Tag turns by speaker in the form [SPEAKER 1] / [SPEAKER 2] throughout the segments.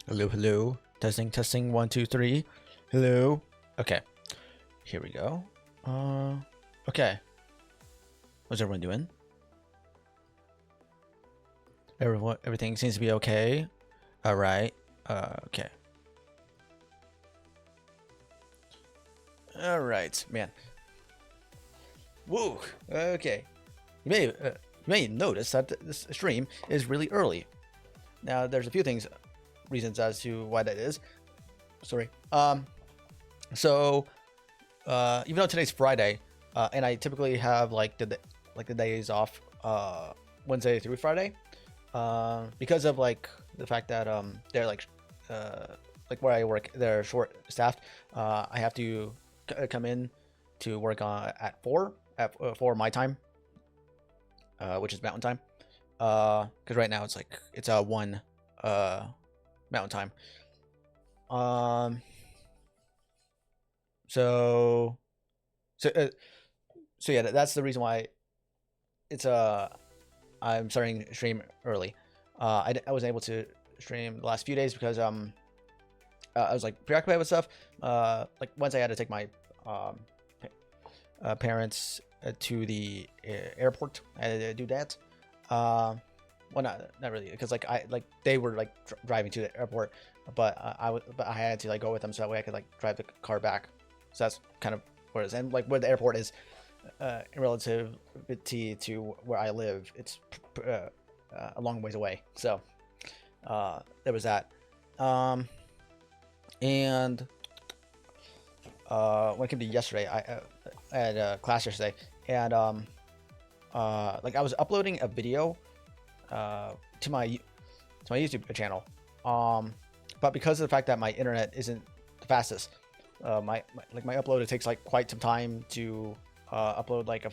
[SPEAKER 1] Hello, hello. Testing, testing. 1, 2, 3. Hello. Okay. Here we go. Okay. What's everyone doing? Everything seems to be okay. All right. Okay. All right, man. Whoa. Okay. You may notice that this stream is really early. Now, there's a few reasons as to why that is. Sorry. So, even though today's Friday, and I typically have like the days off, Wednesday through Friday, because of like the fact that they're like where I work, they're short staffed. I have to come in to work on at 4 my time, which is mountain time. Because right now it's 1 mountain time. So yeah, that's the reason why it's I'm starting to stream early. I wasn't able to stream the last few days because I was like preoccupied with stuff. Like once I had to take my parents to the airport, I had to do that. Well, not really, because they were like driving to the airport, but I had to like go with them so that way I could like drive the car back. So that's kind of where it is, and like where the airport is in relativity to where I live, it's a long ways away. So there was that. And when it came to yesterday, I had a class yesterday, and like I was uploading a video to my YouTube channel, but because of the fact that my internet isn't the fastest, my upload, it takes like quite some time to upload like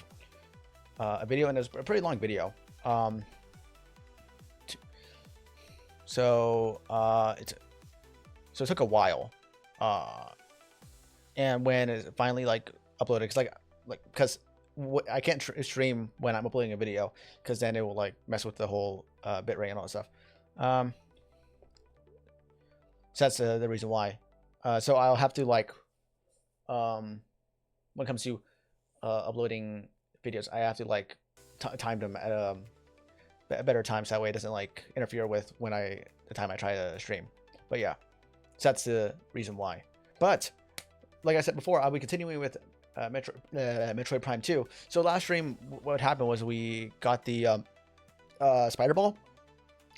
[SPEAKER 1] a video, and it was a pretty long video. So it took a while, and when it finally like uploaded, because I can't stream when I'm uploading a video, because then it will like mess with the whole bitrate and all that stuff. So that's the reason why. So I'll have to like when it comes to uploading videos, I have to like time them at a better time, so that way it doesn't like interfere with the time I try to stream. But yeah, so that's the reason why. But like I said before, I'll be continuing with Metroid Prime 2. So last stream, what happened was we got the spider ball.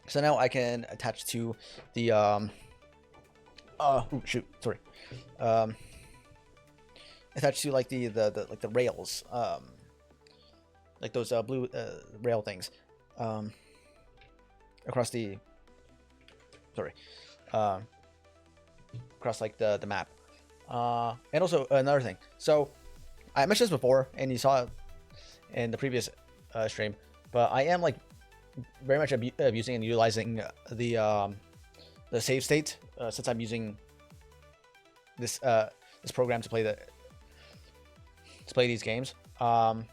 [SPEAKER 1] So now I can attach to the attached to like the rails, like those blue rail things, across the across like the map. And also another thing. So I mentioned this before, and you saw it in the previous stream, but I am like very much abusing and utilizing the save state, since I'm using this program to play these games. Now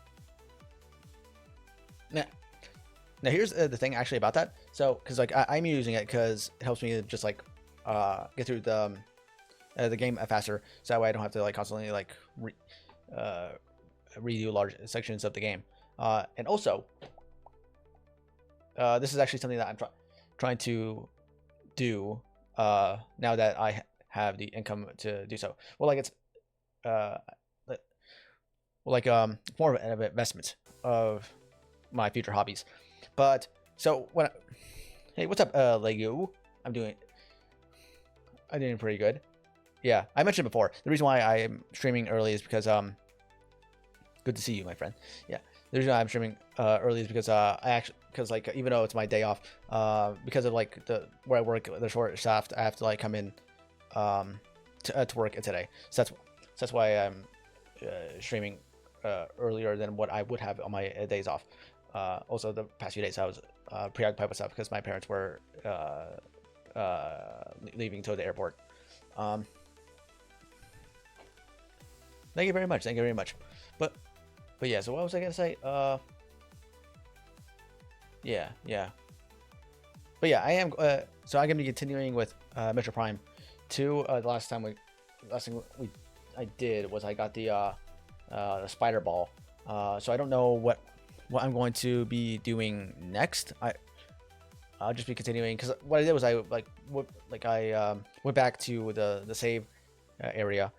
[SPEAKER 1] here's the thing actually about that. So because like I'm using it because it helps me to just like get through the game faster, so that way I don't have to like constantly like redo large sections of the game. And also this is actually something that I'm trying to do now that I have the income to do so. Well, like it's more of an investment of my future hobbies. But so hey, what's up, Lego? I'm doing pretty good. Yeah, I mentioned before, the reason why I'm streaming early is because good to see you, my friend. Yeah, the reason why I'm streaming early is because because like even though it's my day off, because of like where I work, the short shaft, I have to like come in to work today. So that's why I'm streaming earlier than what I would have on my days off. Also, the past few days I was preoccupied with stuff because my parents were leaving to the airport. Thank you very much. Thank you very much. But yeah. So what was I gonna say? Yeah. But yeah, I am. So I'm gonna be continuing with Metro Prime 2. The last thing I did was I got the spider ball. So I don't know what I'm going to be doing next. I'll just be continuing because what I did was I went back to the save area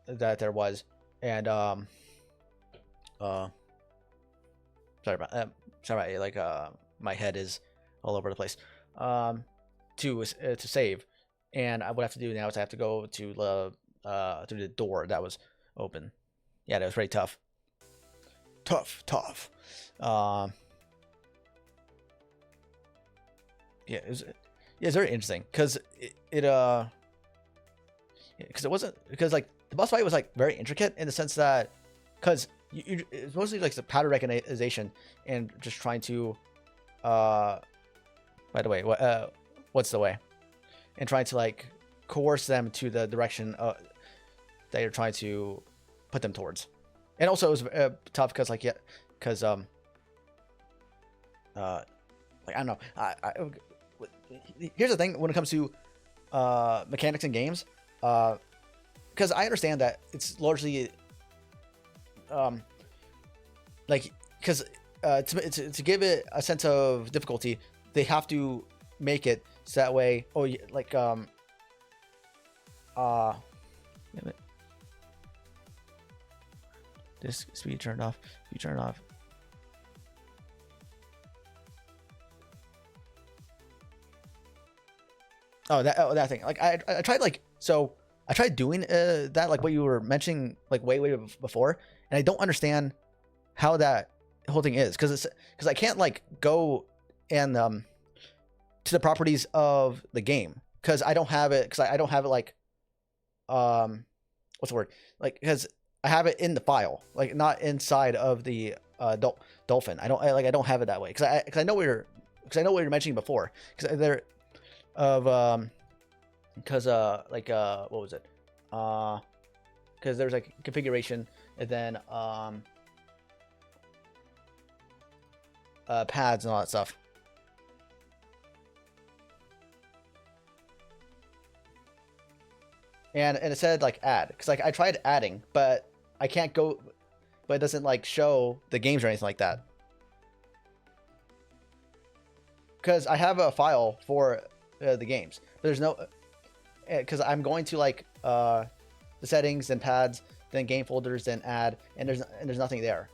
[SPEAKER 1] that there was, and sorry, like my head is all over the place. To save, and what I have to do now is I have to go to through the door that was open. Yeah, that was very tough. Tough. Yeah, it's very interesting because because it wasn't because like the boss fight was like very intricate in the sense that because it's mostly like the pattern recognition and just trying to by the way, what's the way? And trying to like coerce them to the direction that you're trying to put them towards. And also it was tough because like like I don't know. Here's the thing when it comes to mechanics in games, because I understand that it's largely like because to give it a sense of difficulty, they have to make it so that way. Oh, like damn it. This speed turned off. You turn it off. Oh, that thing. Like I tried like so I tried doing that like what you were mentioning like way before, and I don't understand how that whole thing is because I can't like go and to the properties of the game because I don't have it because I don't have it like what's the word, like because I have it in the file, like not inside of the dolphin. I don't have it that way because I know what you're mentioning before because they're of because like what was it, because there's like configuration and then pads and all that stuff. And it said like add because like I tried adding but I can't go, but it doesn't like show the games or anything like that because I have a file for the games, but there's no because I'm going to like the settings and pads, then game folders, then add, and there's nothing there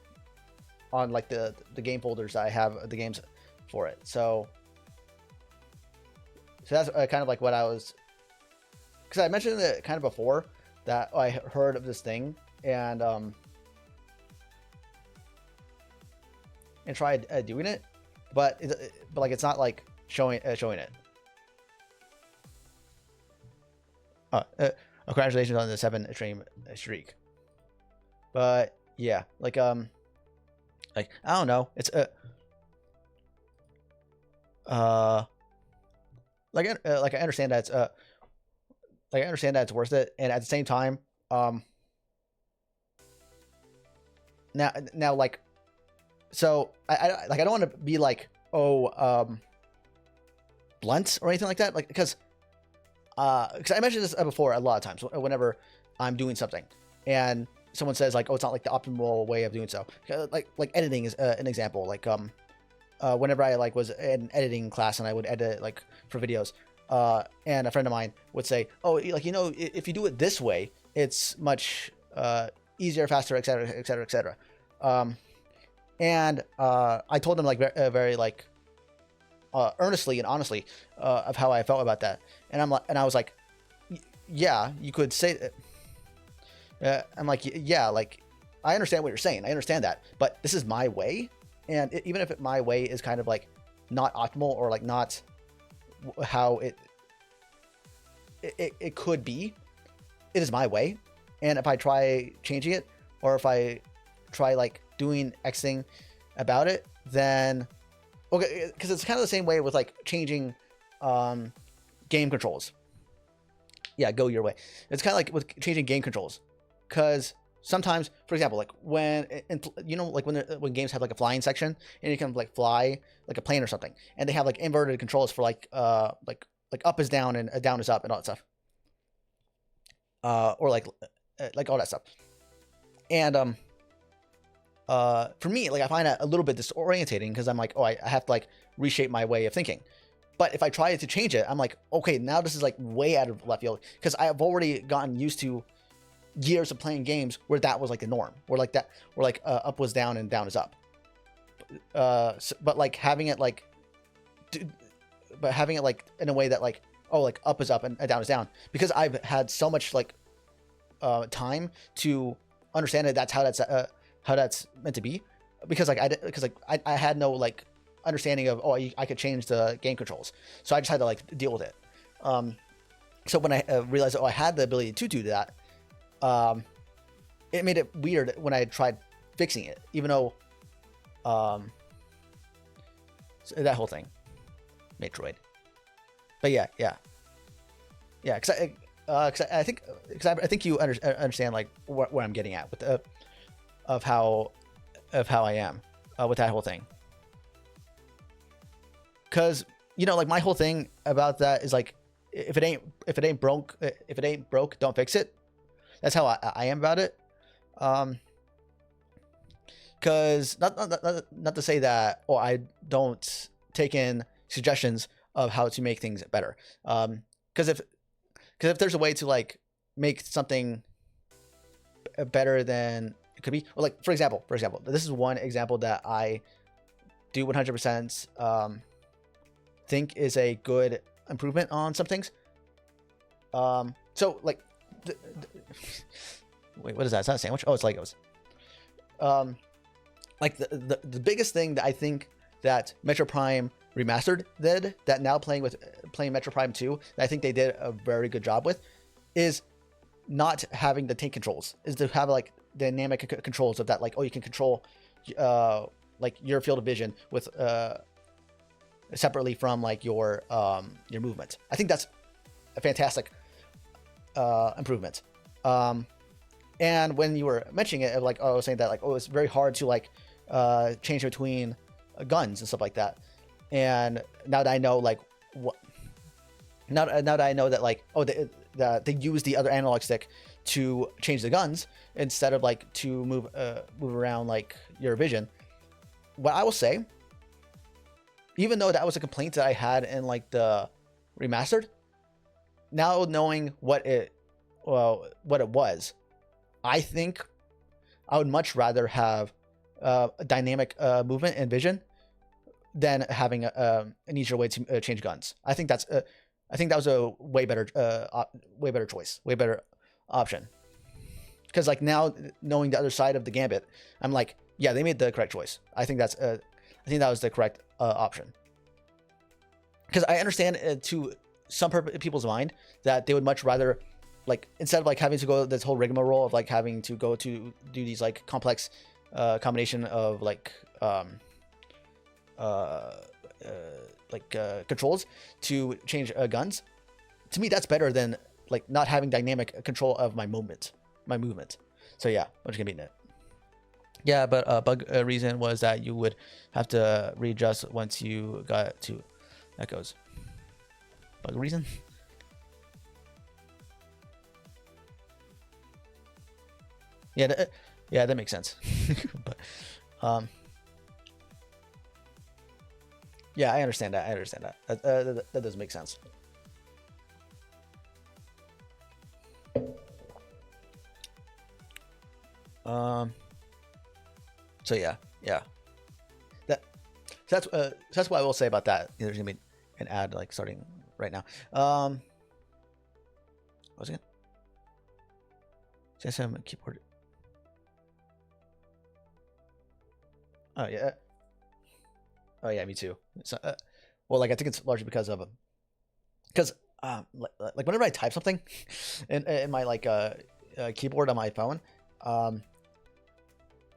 [SPEAKER 1] on like the game folders that I have the games for it. So that's kind of like what I was, because I mentioned it kind of before that I heard of this thing and tried doing it, but like it's not like showing it. Congratulations on the 7 stream streak. But yeah, like I don't know, it's like I understand that it's like I understand that it's worth it, and at the same time now like so I don't want to be like blunt or anything like that, like because I mentioned this before a lot of times whenever I'm doing something and someone says like, oh, it's not like the optimal way of doing so, like editing is an example. Like whenever I like was in editing class and I would edit like for videos, and a friend of mine would say, oh, like, you know, if you do it this way, it's much easier, faster, etc., etc., etc. And I told him like very like earnestly and honestly of how I felt about that, and I was like, yeah, you could say that. I'm like, yeah, like I understand what you're saying, I understand that, but this is my way, and even if my way is kind of like not optimal or like not how it could be, it is my way, and if I try changing it or if I try like doing X thing about it, then okay, because it's kind of the same way with like changing game controls. Yeah, go your way. It's kind of like with changing game controls, because sometimes, for example, like when like when games have like a flying section and you can like fly like a plane or something, and they have like inverted controls for like up is down and down is up and all that stuff, or like all that stuff. And for me, like I find that a little bit disorientating because I'm like, oh, I have to like reshape my way of thinking. But if I try to change it, I'm like, okay, now this is like way out of left field because I have already gotten used to years of playing games where that was like the norm, where up was down and down is up. But like having it like, in a way that like, oh, like up is up and down is down, because I've had so much like time to understand that that's how that's meant to be, because I had no like understanding of, oh, I could change the game controls, so I just had to like deal with it. So when I realized, oh, I had the ability to do that, it made it weird when I tried fixing it, even though that whole thing, Metroid. But yeah, because I think you understand like what I'm getting at with of how I am with that whole thing. Because like my whole thing about that is like, if it ain't broke, don't fix it. That's how I am about it. Because not to say that, or I don't take in suggestions of how to make things better. Because if there's a way to like make something better than it could be, or like for example, this is one example that I do 100% think is a good improvement on some things. So like, wait, what is that? It's not a sandwich. Oh, it's Legos. Like the biggest thing that I think that Metro Prime Remastered did, that now playing Metro Prime 2, that I think they did a very good job with, is not having the tank controls. Is to have like dynamic controls of that, like, oh, you can control like your field of vision with separately from like your movement. I think that's a fantastic improvement. And when you were mentioning it, like, I was saying that like, oh, it's very hard to like change between guns and stuff like that. And now that I know like what, now that I know that like, oh, they use the other analog stick to change the guns instead of like to move around like your vision. What I will say, even though that was a complaint that I had in like the remastered, now knowing what it was, I think I would much rather have a dynamic movement and vision than having an easier way to change guns. I think that was a way better choice, way better option. Because like now knowing the other side of the gambit, I'm like, yeah, they made the correct choice. I think that was the correct option. Because I understand to some people's mind that they would much rather, like, instead of like having to go this whole rigmarole of like having to go to do these like complex combination of like controls to change guns. To me, that's better than like not having dynamic control of my movement. So yeah, I'm just gonna beat it. Yeah, but bug reason was that you would have to readjust once you got to echoes. Bug reason? Yeah, that makes sense. But yeah, I understand that. That does make sense. So yeah. That's what I will say about that. There's gonna be an ad like starting right now. What was it? CSM keyboard. Oh yeah. Oh yeah, me too. So, well, like I think it's largely because like whenever I type something in my like keyboard on my phone,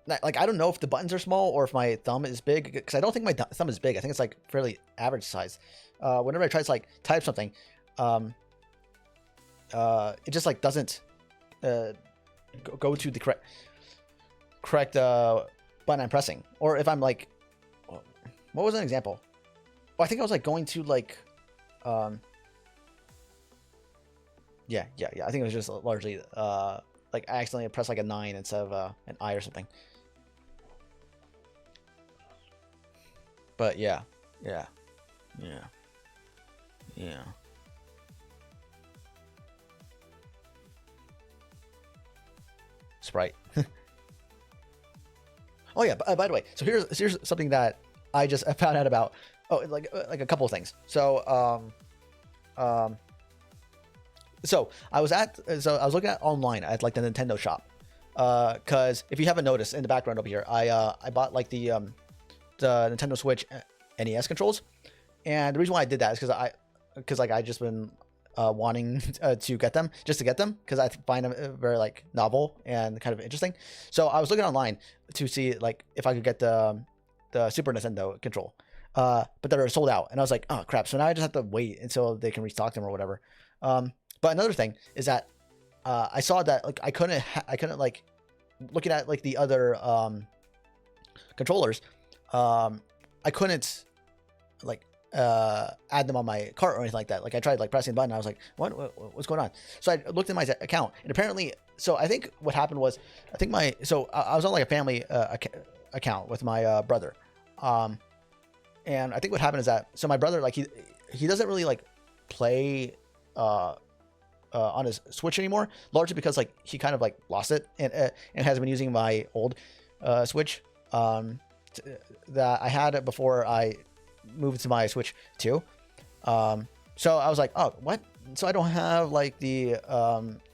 [SPEAKER 1] like I don't know if the buttons are small or if my thumb is big, because I don't think my thumb is big. I think it's like fairly average size. Whenever I try to like type something, it just like doesn't go to the correct button I'm pressing, or if I'm like, what was an example? Oh, I think I was like going to like, yeah. I think it was just largely like I accidentally pressed like a 9 instead of an I or something. But yeah. Sprite. Oh yeah. By the way, so here's something that I just found out about. Oh, like a couple of things. So I was looking at online at like the Nintendo shop, because if you haven't noticed in the background over here, I bought like the Nintendo Switch NES controls, and the reason why I did that is because I just been wanting to get them because I find them very like novel and kind of interesting. So I was looking online to see like if I could get the Super Nintendo control, but they're sold out, and I was like, oh crap! So now I just have to wait until they can restock them or whatever. But another thing is that I saw that like I couldn't like looking at like the other controllers, I couldn't like add them on my cart or anything like that. Like I tried like pressing the button, I was like, what's going on? So I looked at my account, and apparently, so I think what happened was, I think I was on like a family account with my brother, and I think what happened is that, so my brother, like he doesn't really like play on his Switch anymore, largely because like he kind of like lost it and has been using my old Switch that I had before I moved to my Switch 2. So I was like, oh, what? So I don't have like the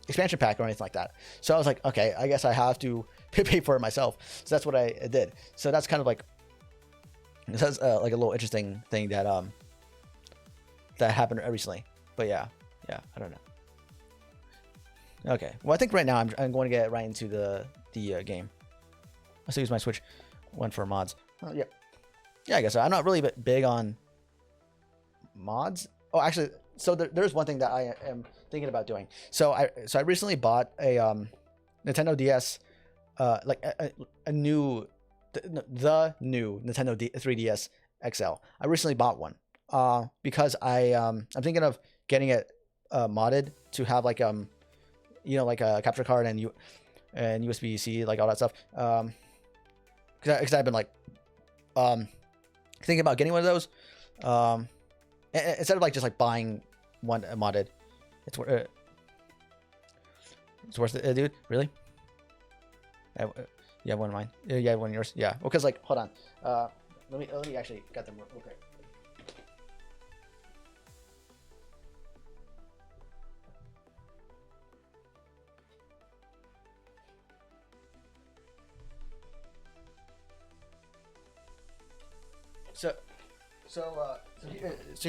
[SPEAKER 1] expansion pack or anything like that. So I was like, okay, I guess I have to pay for it myself. So that's what I did. So that's kind of like, that's like a little interesting thing that that happened recently. But yeah, I don't know. Okay, well I think right now I'm going to get right into the game. Let's use my Switch one for mods. Yeah, I guess so. I'm not really big on mods. Oh, actually, so there's one thing that I am thinking about doing. So I recently bought a Nintendo DS, like a new the new Nintendo 3DS XL. I recently bought one because I'm thinking of getting it modded to have like like a capture card and USB-C, like all that stuff. Because I've been like thinking about getting one of those. Instead of like just like buying one modded, it's worth it, dude. Really? You have one of mine. You have one of yours. Yeah. Well, because like, hold on. Let me actually get them real quick. So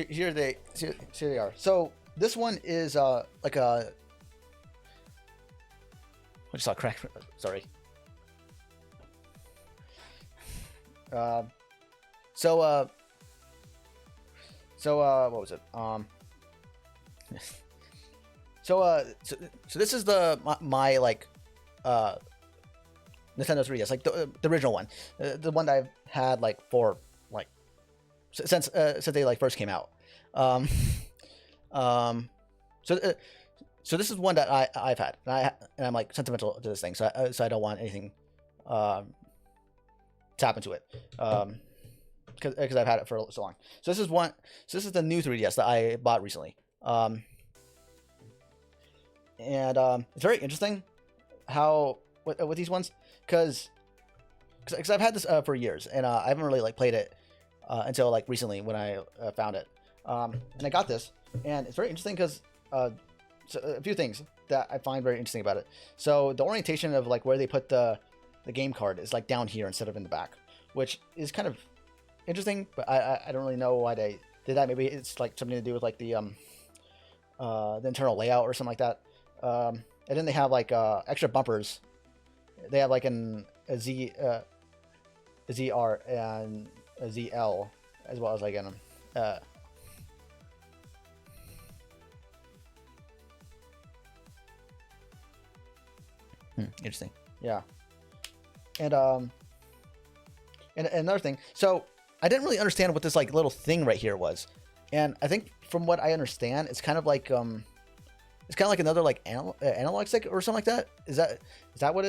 [SPEAKER 1] here they are. So this one is like a, I just saw crack. Sorry. So what was it? So this is my like Nintendo 3DS, like the original one, the one that I've had like for like since they like first came out. So this is one that I've had, and I'm like sentimental to this thing, so I don't want anything to happen to it, because I've had it for so long. So this is one. So this is the new 3DS that I bought recently, and it's very interesting how with these ones, because I've had this for years, and I haven't really like played it until like recently when I found it, and I got this, and it's very interesting because so a few things that I find very interesting about it. So the orientation of like where they put the game card is like down here instead of in the back, which is kind of interesting, but I don't really know why they did that. Maybe it's like something to do with like the internal layout or something like that. And then they have like extra bumpers. They have like a ZR and a ZL, as well as like an Interesting. Yeah. And and another thing. So I didn't really understand what this like little thing right here was, and I think from what I understand, it's kind of like it's kind of like another like analog stick or something like that. Is that what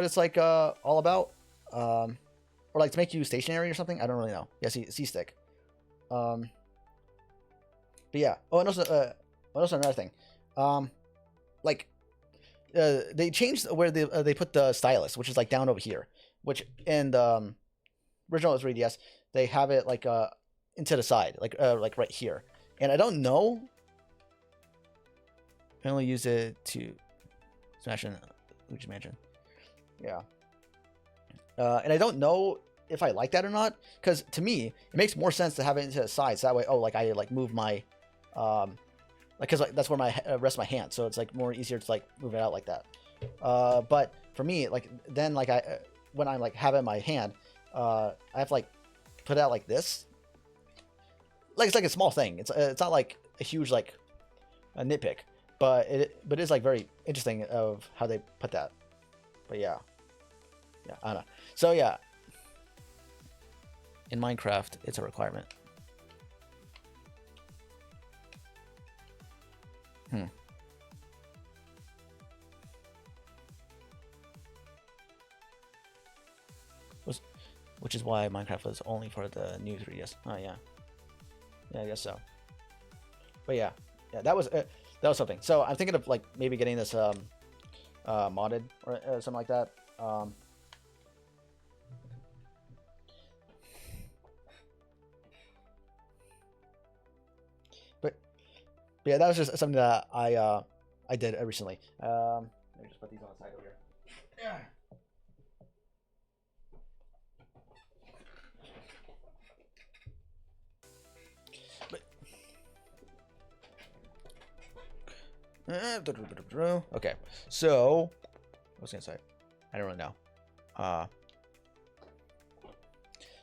[SPEAKER 1] it's like all about? Or like to make you stationary or something? I don't really know. Yeah, C stick. Um, but yeah. Oh, and also another thing. Um, like they changed where they put the stylus, which is like down over here. Which in the original 3DS they have it like into the side, like right here. And I don't know. I only use it to smash in Luigi's Mansion. Yeah. And I don't know if I like that or not, because to me it makes more sense to have it into the sides. That way, oh, like I like move my, like because like, that's where my rest of my hand, so it's like more easier to like move it out like that. But for me, like then like I when I like have it in my hand, I have to like put it out like this. Like it's like a small thing. It's not like a huge like a nitpick, but it is like very interesting of how they put that. But yeah, I don't know. So yeah, in Minecraft, it's a requirement. Was Which is why Minecraft was only for the new 3DS. Oh yeah, I guess so. But yeah, that was something. So I'm thinking of like maybe getting this modded or something like that. But yeah, that was just something that I did recently. Let me just put these on the side over here. Yeah. But okay, so what was I gonna say? I don't really know.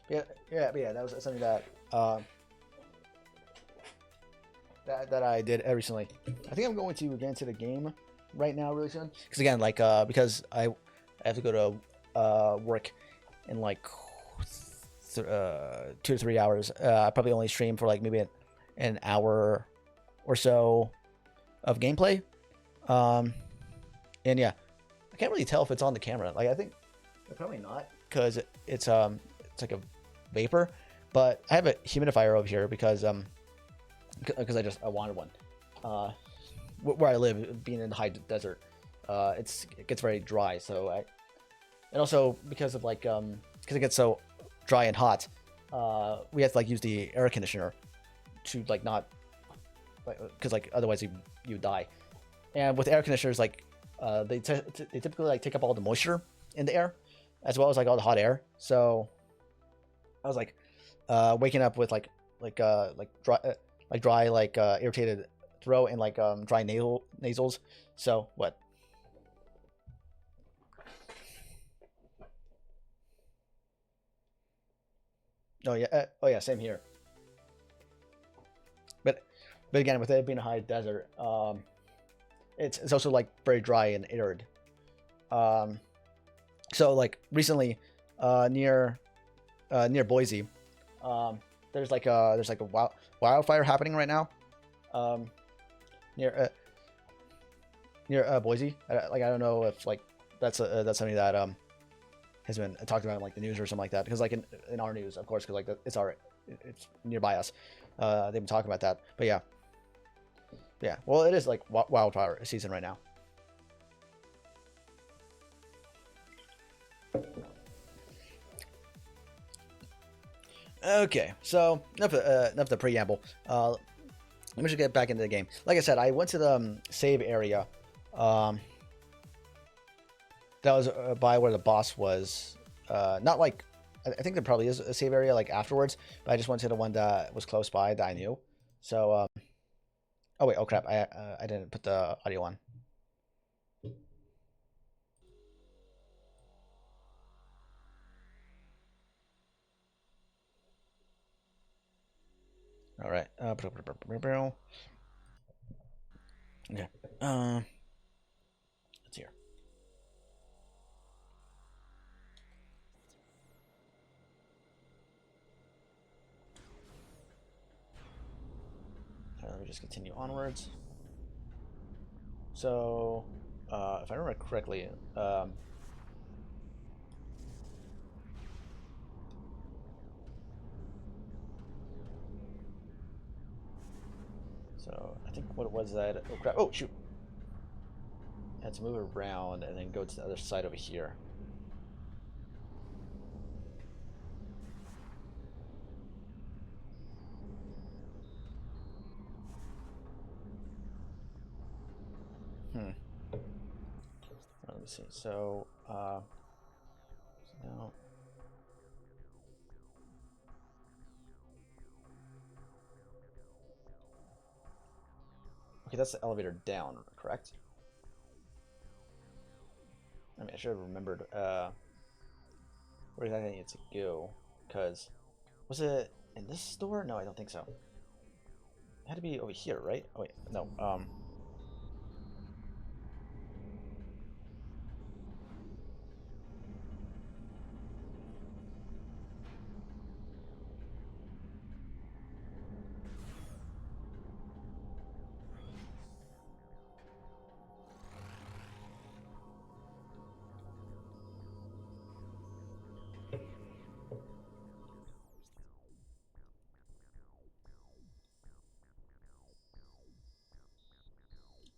[SPEAKER 1] Yeah, that was something that that I did recently. I think I'm going to get into the game right now really soon. Because again, like because I have to go to work in like 2 to 3 hours. I probably only stream for like maybe an hour or so of gameplay. And yeah, I can't really tell if it's on the camera. Like I think probably not because it's like a vapor. But I have a humidifier over here because I wanted one. Where I live, being in the high desert, it gets very dry. So and also because of like because it gets so dry and hot, we have to like use the air conditioner to like not because like otherwise you die. And with air conditioners, like they typically like take up all the moisture in the air as well as like all the hot air. So I was like waking up with like dry irritated throat and like dry nasals. So what? Oh yeah, same here. But again, with it being a high desert, it's also like very dry and arid. Um, so like recently, near Boise, there's like a wildfire happening right now. Um, near Boise. Like I don't know if like that's something that has been talked about in like the news or something like that. Because like in our news, of course, because like it's nearby us. They've been talking about that. But yeah, Well, it is like wildfire season right now. Okay, so enough of the preamble. Let me just get back into the game. Like I said, I went to the save area. Um, that was by where the boss was. Not like I think there probably is a save area like afterwards, but I just went to the one that was close by that I knew. So, oh wait, oh crap, I didn't put the audio on. All right. Okay. we just continue onwards. So, if I remember correctly, so I think what was that? Oh crap! Oh shoot! I had to move around and then go to the other side over here. Hmm. Let me see. So, now. Okay, that's the elevator down, correct? I mean, I should have remembered where exactly I need to go. Because, was it in this store? No, I don't think so. It had to be over here, right? Oh, wait, no.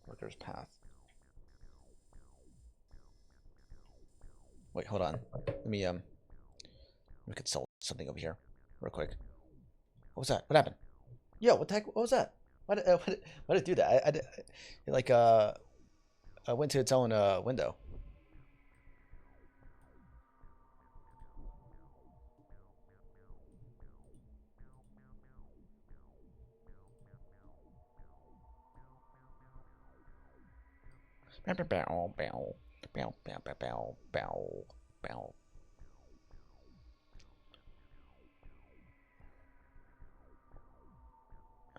[SPEAKER 1] Worker's path. Wait, hold on. We could sell something over here, real quick. What was that? What happened? Yo, what the heck? What was that? Why did it do that? It like went to its own window. Bow, bow, bow, bow, bow, bow, bow, bow, bow.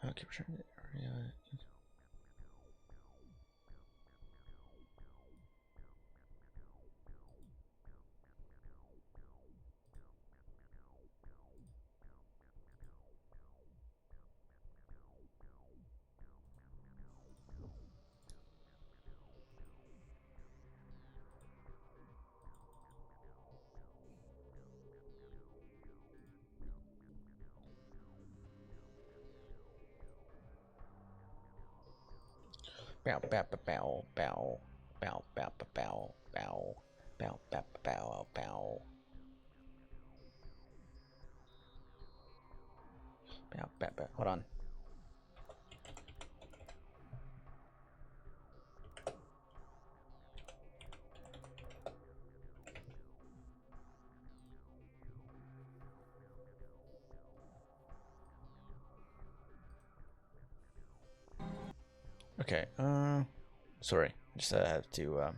[SPEAKER 1] Okay, return to the area. Bow, bow, bow, bow, bow, bow, bow, bow, bow, bow, bow, bow, bow, bow, bow, bow. Hold on. Okay. Sorry. I just have to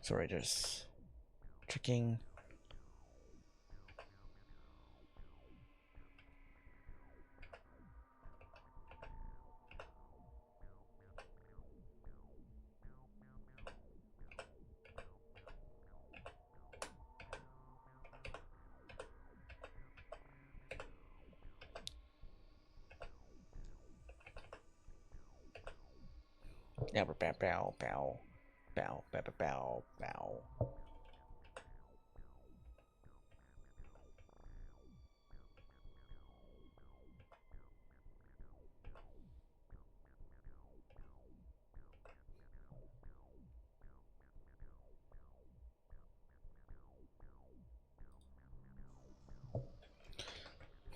[SPEAKER 1] sorry, just checking. Yeah, bow, bow, bow, bow, bow, bow, bow.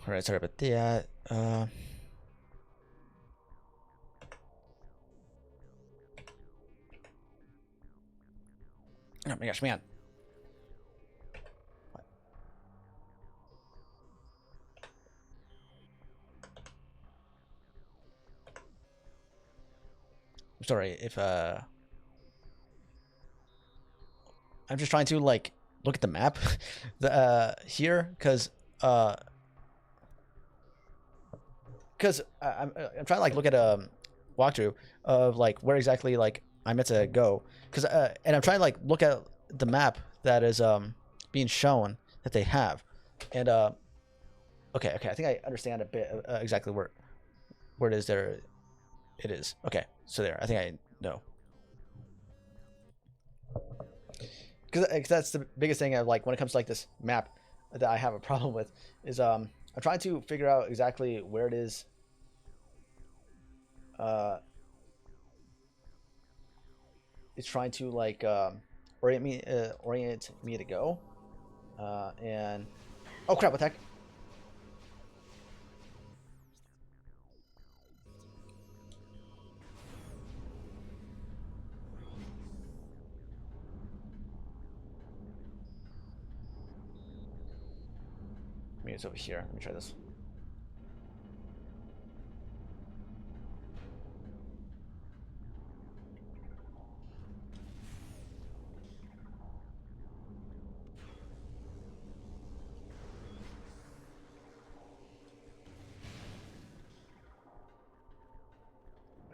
[SPEAKER 1] All right, sorry about that. Oh my gosh, man. I'm sorry if I'm just trying to like look at the map the here because I'm trying to like look at a walkthrough of like where exactly like I'm meant to go because and I'm trying to like look at the map that is being shown that they have and okay I think I understand a bit exactly where it is there it is okay so there I think I know because that's the biggest thing of like when it comes to like this map that I have a problem with is I'm trying to figure out exactly where it is uh it's trying to like orient me to go and oh crap what the heck maybe it's over here let me try this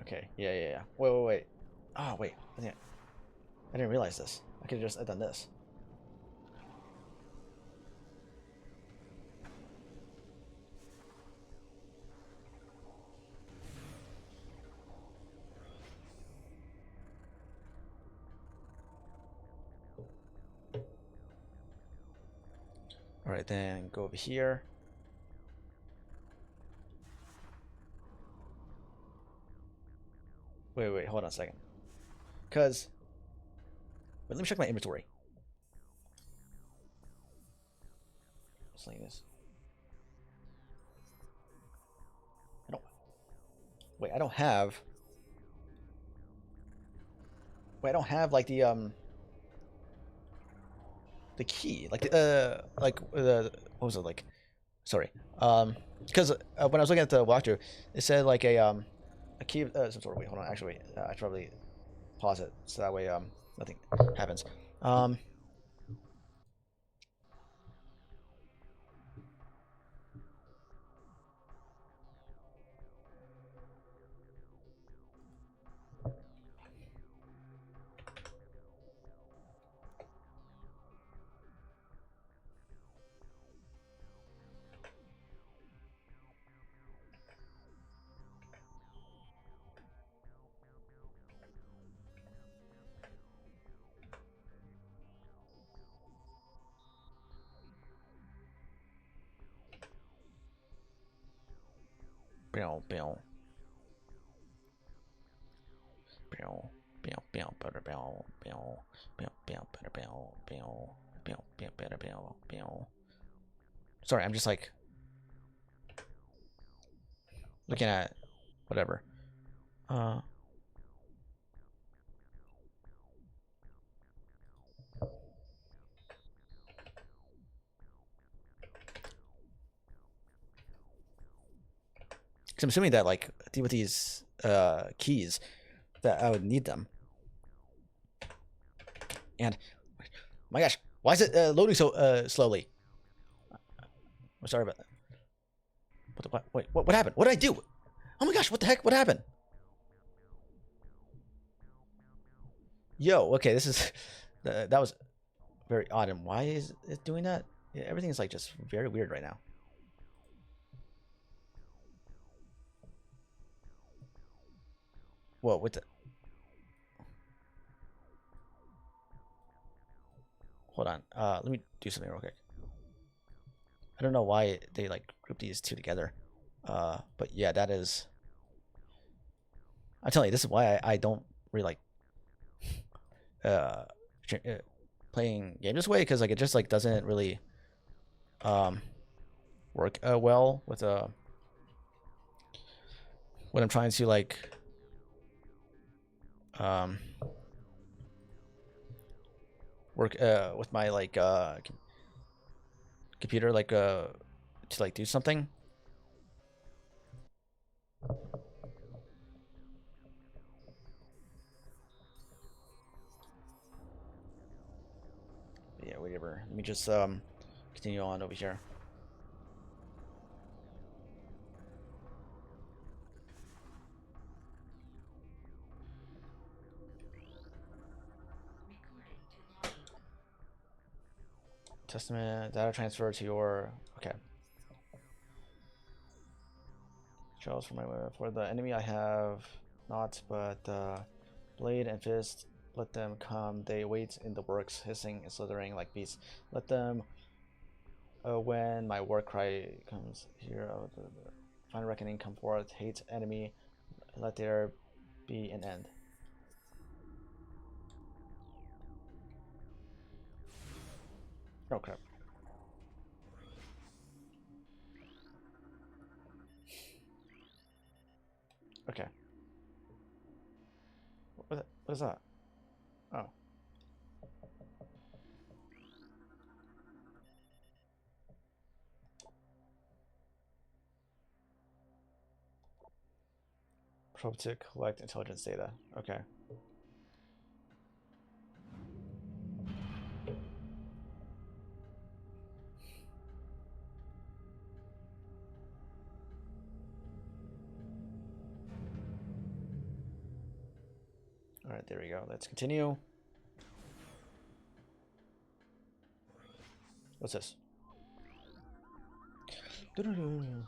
[SPEAKER 1] okay yeah wait oh wait I didn't realize this I could have just done this all right then go over here wait hold on a second because let me check my inventory just like this I don't wait I don't have I don't have the key like the what was it like sorry because when I was looking at the walkthrough it said like a key some sort of wait hold on actually wait I should probably pause it so that way nothing happens um bill bill bill bill bill butter bill bill bill bill butter bill bill bill bill butter bill bill sorry I'm just like looking at whatever uh because I'm assuming that like with these keys that I would need them and my gosh why is it loading so slowly I'm sorry about that wait what happened what did I do oh my gosh what the heck what happened yo okay this is that was very odd and why is it doing that yeah, everything is like just very weird right now whoa what the hold on let me do something real quick I don't know why they like group these two together but yeah that is I'm telling you this is why I don't really like uh, playing game this way because like it just like doesn't really um work well with when I'm trying to like um, work with my like computer like to like do something. Yeah, whatever. Let me just continue on over here. Testament data transfer to your okay. Shells for the enemy I have not, but blade and fist. Let them come. They wait in the works, hissing and slithering like beasts. Let them. When my war cry comes here, the final reckoning come forth. Hate enemy. Let there be an end. Oh crap. Okay. What is that? Oh. Probe to collect intelligence data. Okay. Alright, there we go. Let's continue. What's this? Final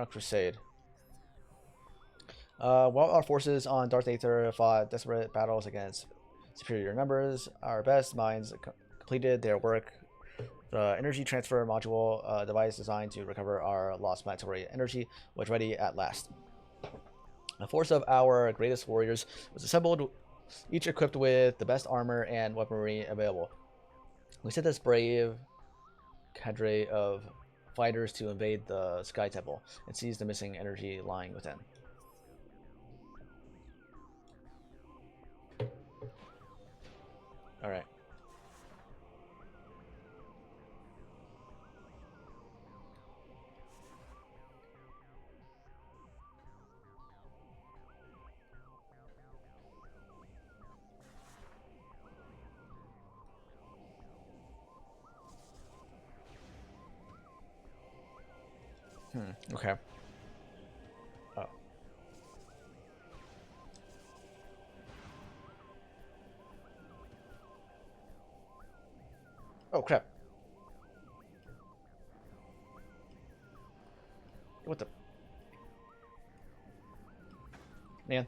[SPEAKER 1] Crusade. While our forces on Darth Aether fought desperate battles against superior numbers, our best minds completed their work. The energy transfer module device designed to recover our lost planetary energy was ready at last. A force of our greatest warriors was assembled, each equipped with the best armor and weaponry available. We sent this brave cadre of fighters to invade the Sky Temple and seize the missing energy lying within. All right. Okay. Oh. Oh crap. What the? Man.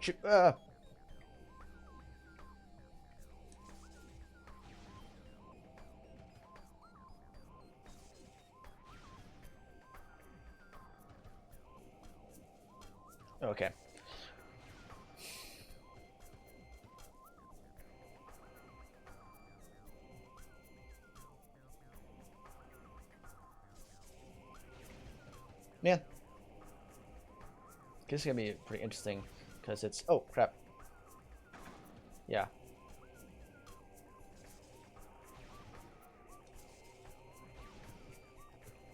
[SPEAKER 1] Shoot. Okay. Man. This is gonna be pretty interesting because it's oh crap. Yeah.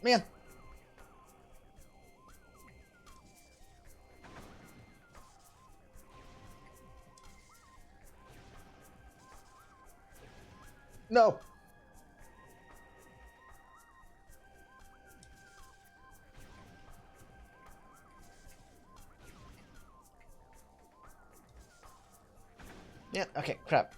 [SPEAKER 1] Man. No. Yeah. Okay. Crap.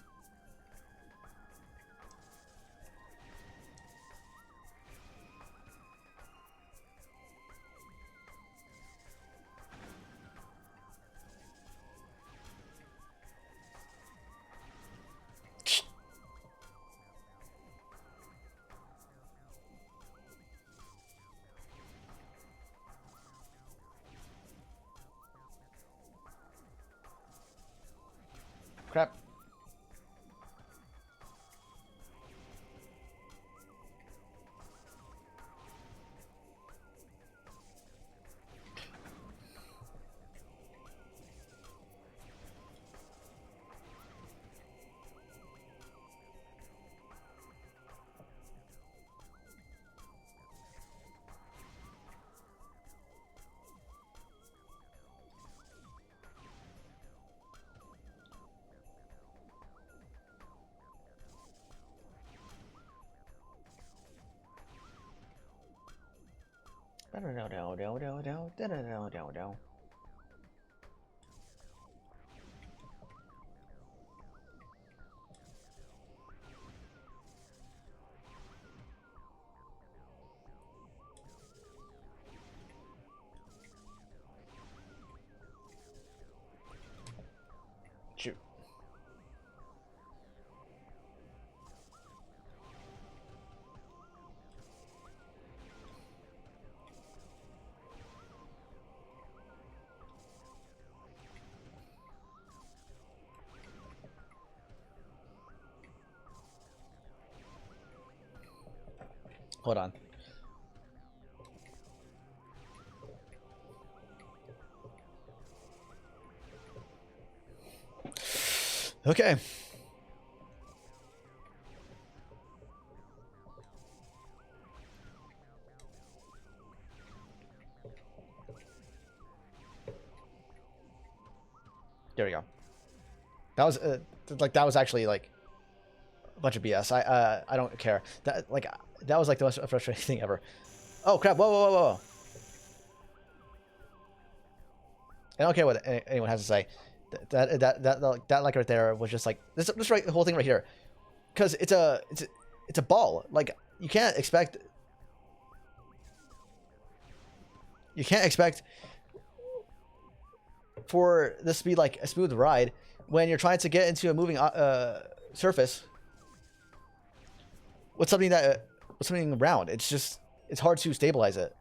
[SPEAKER 1] Crap. Shoot. Hold on. Okay. There we go. That was like that was actually like a bunch of BS. I don't care. That was like the most frustrating thing ever. Oh crap! Whoa whoa whoa whoa! I don't care what anyone has to say. That like right there was just like this right the whole thing right here, because it's a ball. Like you can't expect for this to be like a smooth ride when you're trying to get into a moving surface with something round. It's hard to stabilize it.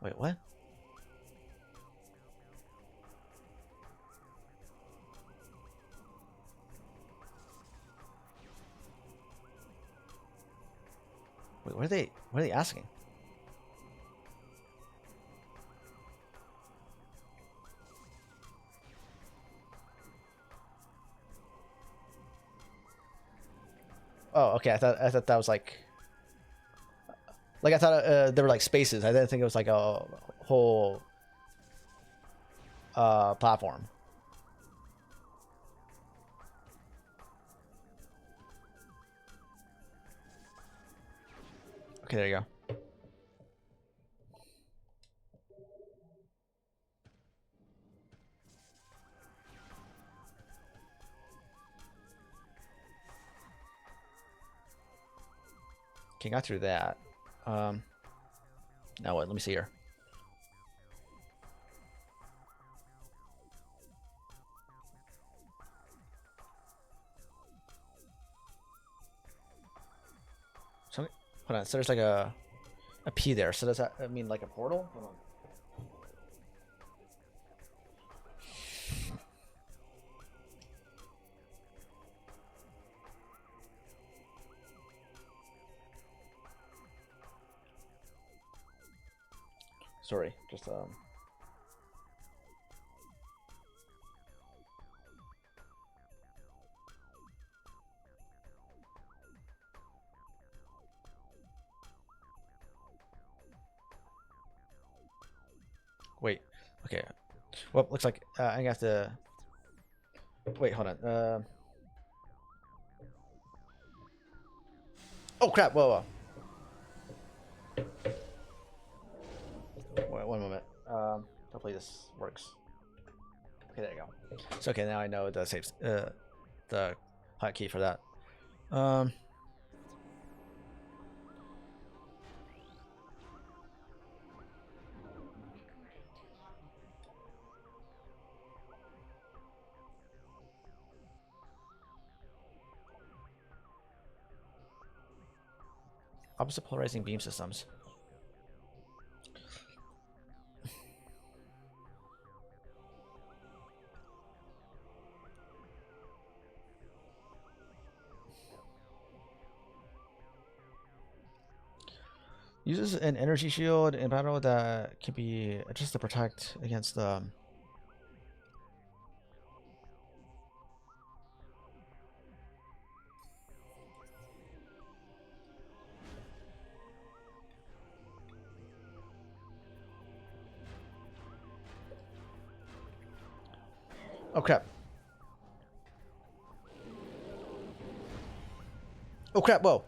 [SPEAKER 1] Wait, what? Wait, what are they asking? Oh, okay. I thought that was like I thought there were like spaces. I didn't think it was like a whole platform. Okay, there you go. Okay, got through that. Now what? Let me see here. So, hold on. So there's like a P there. So does that mean like a portal? Hold on. Sorry, just wait. Okay. Well, looks like I have to wait. Hold on. Oh crap! Whoa, whoa. Wait, one moment. Hopefully this works. Okay, there you go. So okay, now I know the safe the hotkey for that. Opposite polarizing beam systems. Uses an energy shield in battle that can be just to protect against the. Oh crap. Oh crap, whoa.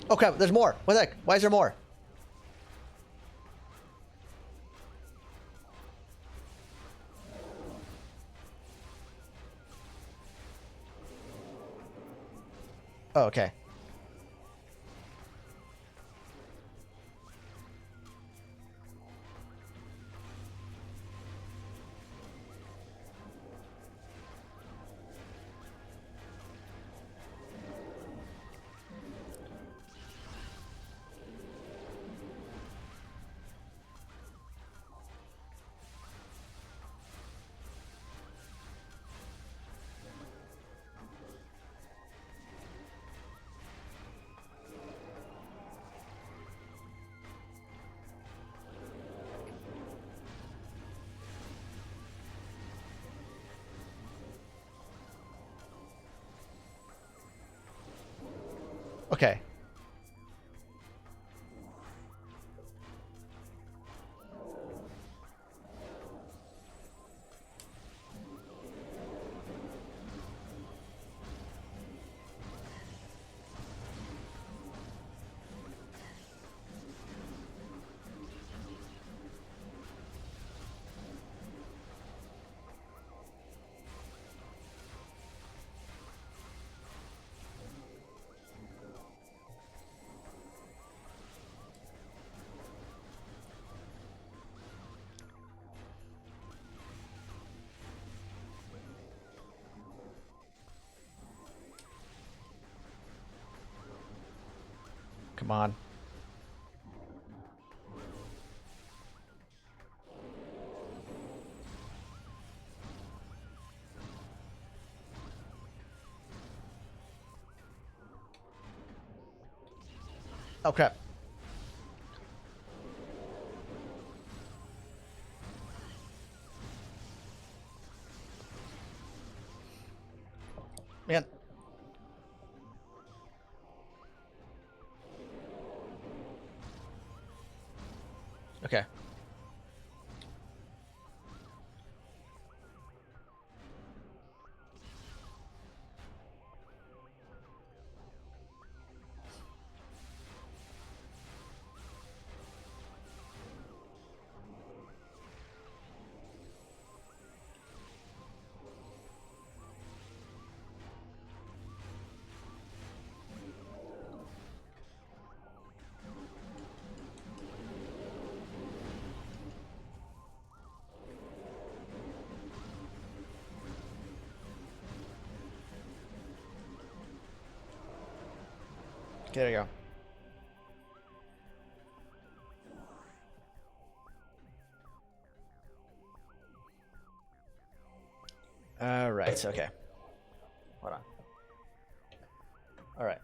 [SPEAKER 1] Oh crap, there's more. What the heck? Why is there more? Oh, okay. Okay. Come on. Oh crap. Man. Okay. Okay, there you go. All right. Okay. Hold on. All right.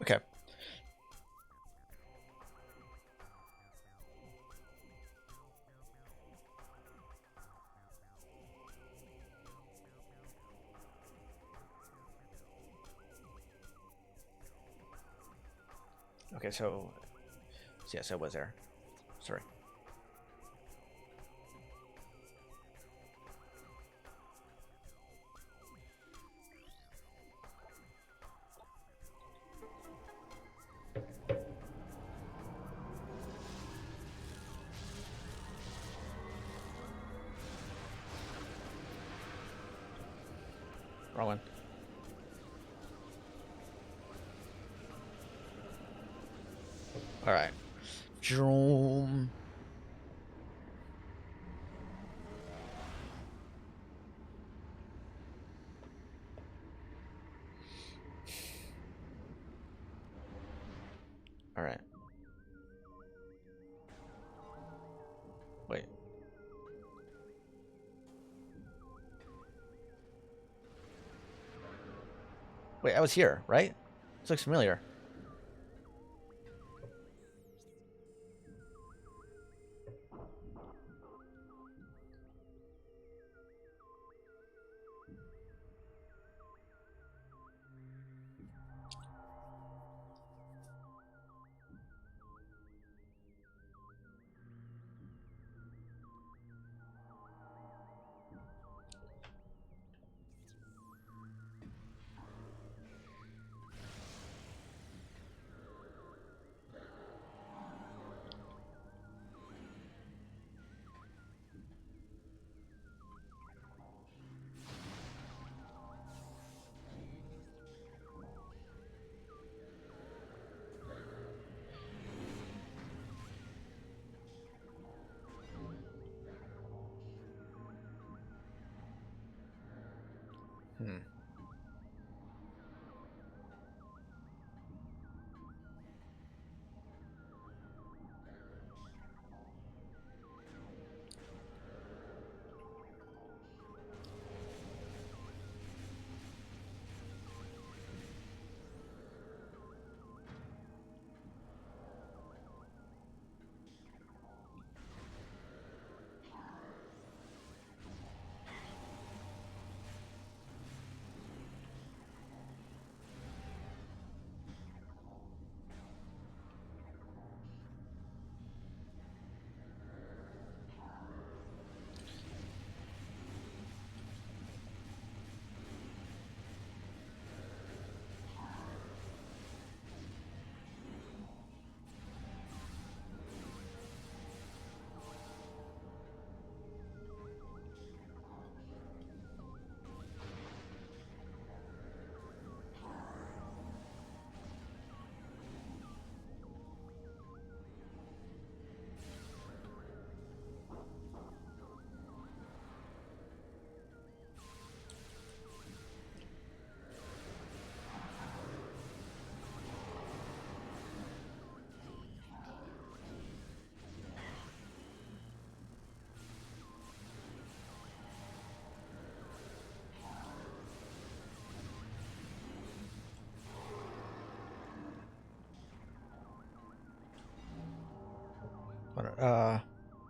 [SPEAKER 1] Okay. Okay, so yes, I was there. Sorry. Wrong one. All right. Jerome. All right. Wait. Wait, I was here, right? This looks familiar. Hmm.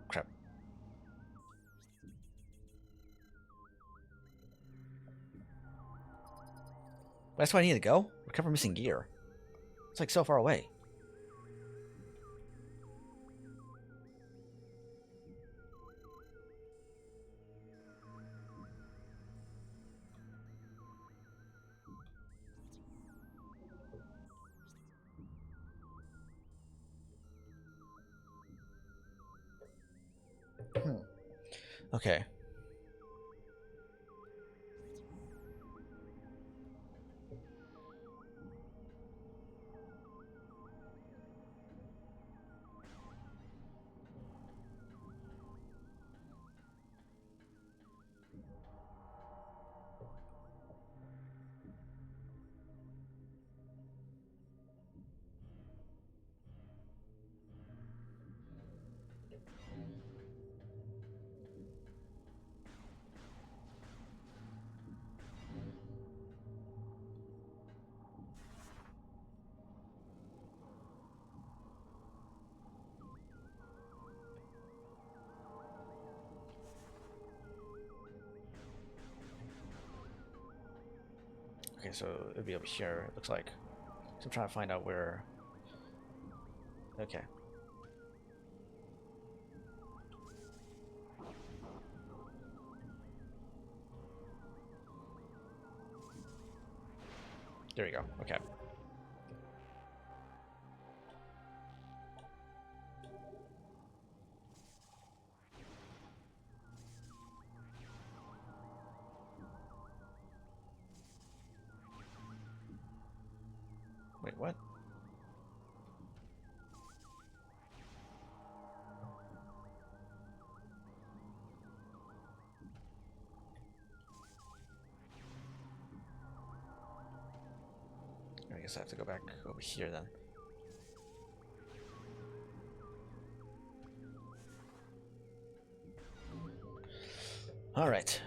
[SPEAKER 1] Crap. That's where I need to go? Recover missing gear. It's like so far away. Hmm. Okay. Okay, so it'd be over here, it looks like. So I'm trying to find out where... Okay. There you go. Okay. Wait, what? I guess I have to go back over here then. All right.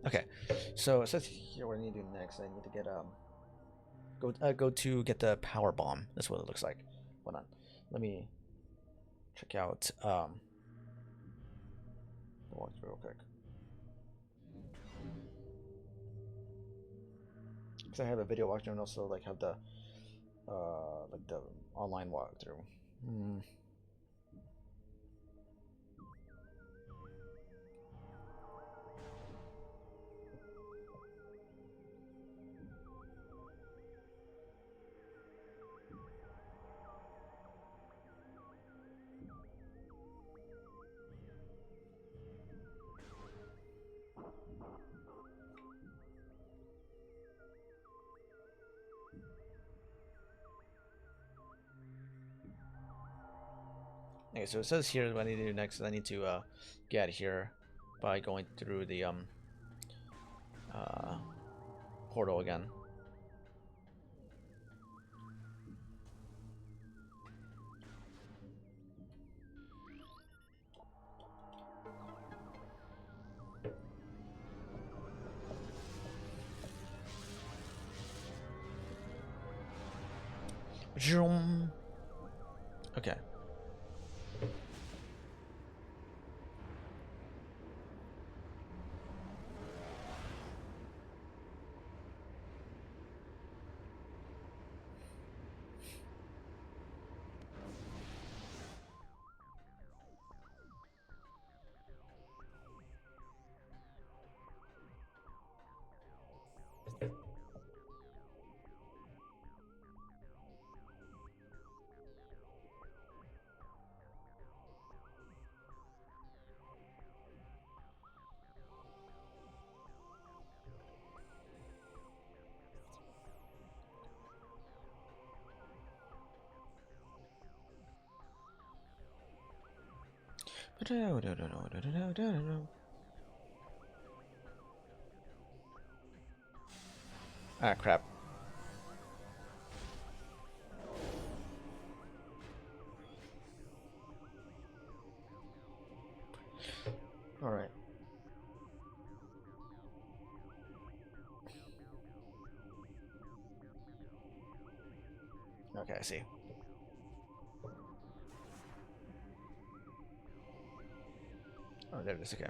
[SPEAKER 1] Okay, so it says here what I need to do next. I need to get go to get the power bomb. That's what it looks like. Hold on, let me check out the walkthrough real quick. Because I have a video walkthrough and also like have the like the online walkthrough. Okay, so it says here what I need to do next is I need to get out of here by going through the portal again. Okay. Ah, crap. All right. Okay, I see. Oh, there it is. Okay.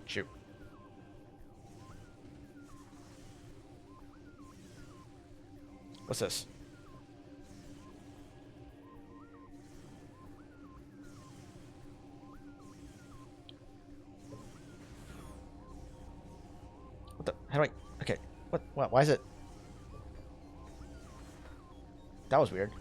[SPEAKER 1] Shoot. What's this? What the? How do I? Okay. What? What? Why is it? That was weird.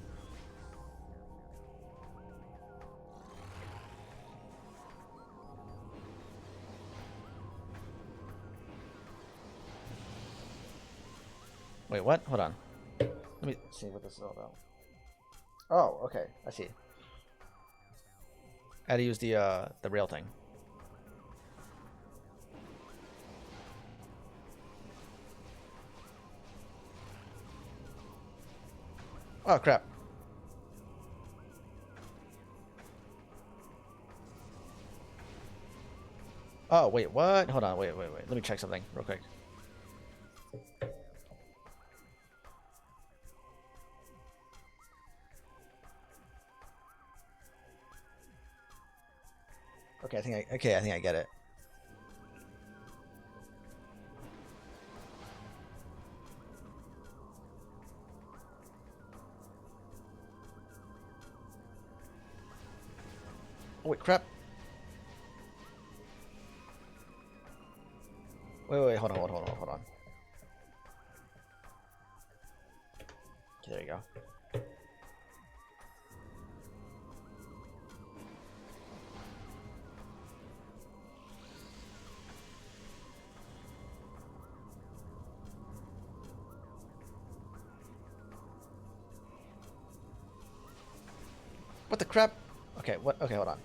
[SPEAKER 1] Wait, what? Hold on. Let me see what this is all about. Oh, okay. I see. I had to use the rail thing. Oh crap. Oh wait, what? Hold on, wait. Let me check something real quick. Okay, I think I get it. Oh wait, crap. Wait, hold on. Okay, there you go. What the crap? Okay, what? Okay, hold on.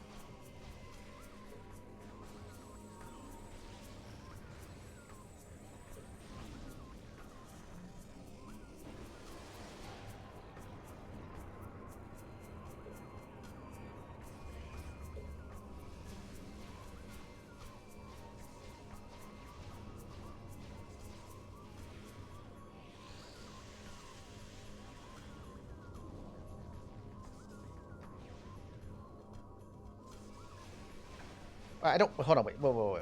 [SPEAKER 1] I don't. Hold on. Wait. Whoa.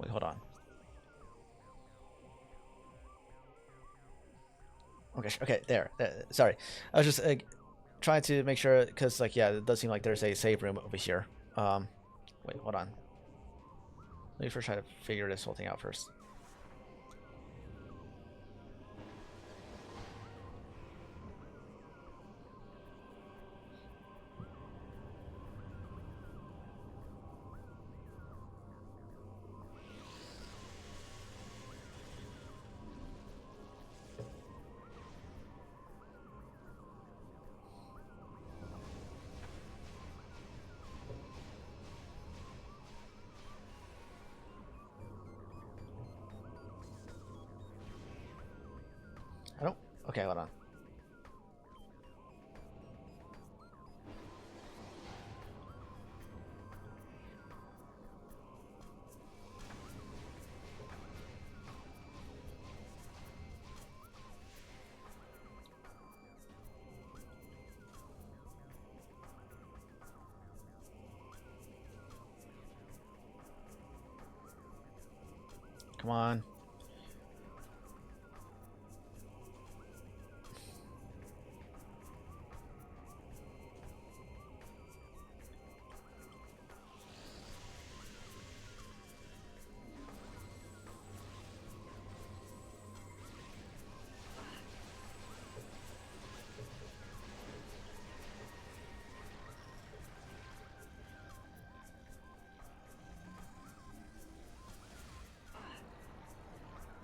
[SPEAKER 1] Wait, hold on. Okay, there. Sorry, I was just trying to make sure because, like, yeah, it does seem like there's a save room over here. Wait, hold on. Let me first try to figure this whole thing out first. I don't. Okay, hold on. Come on.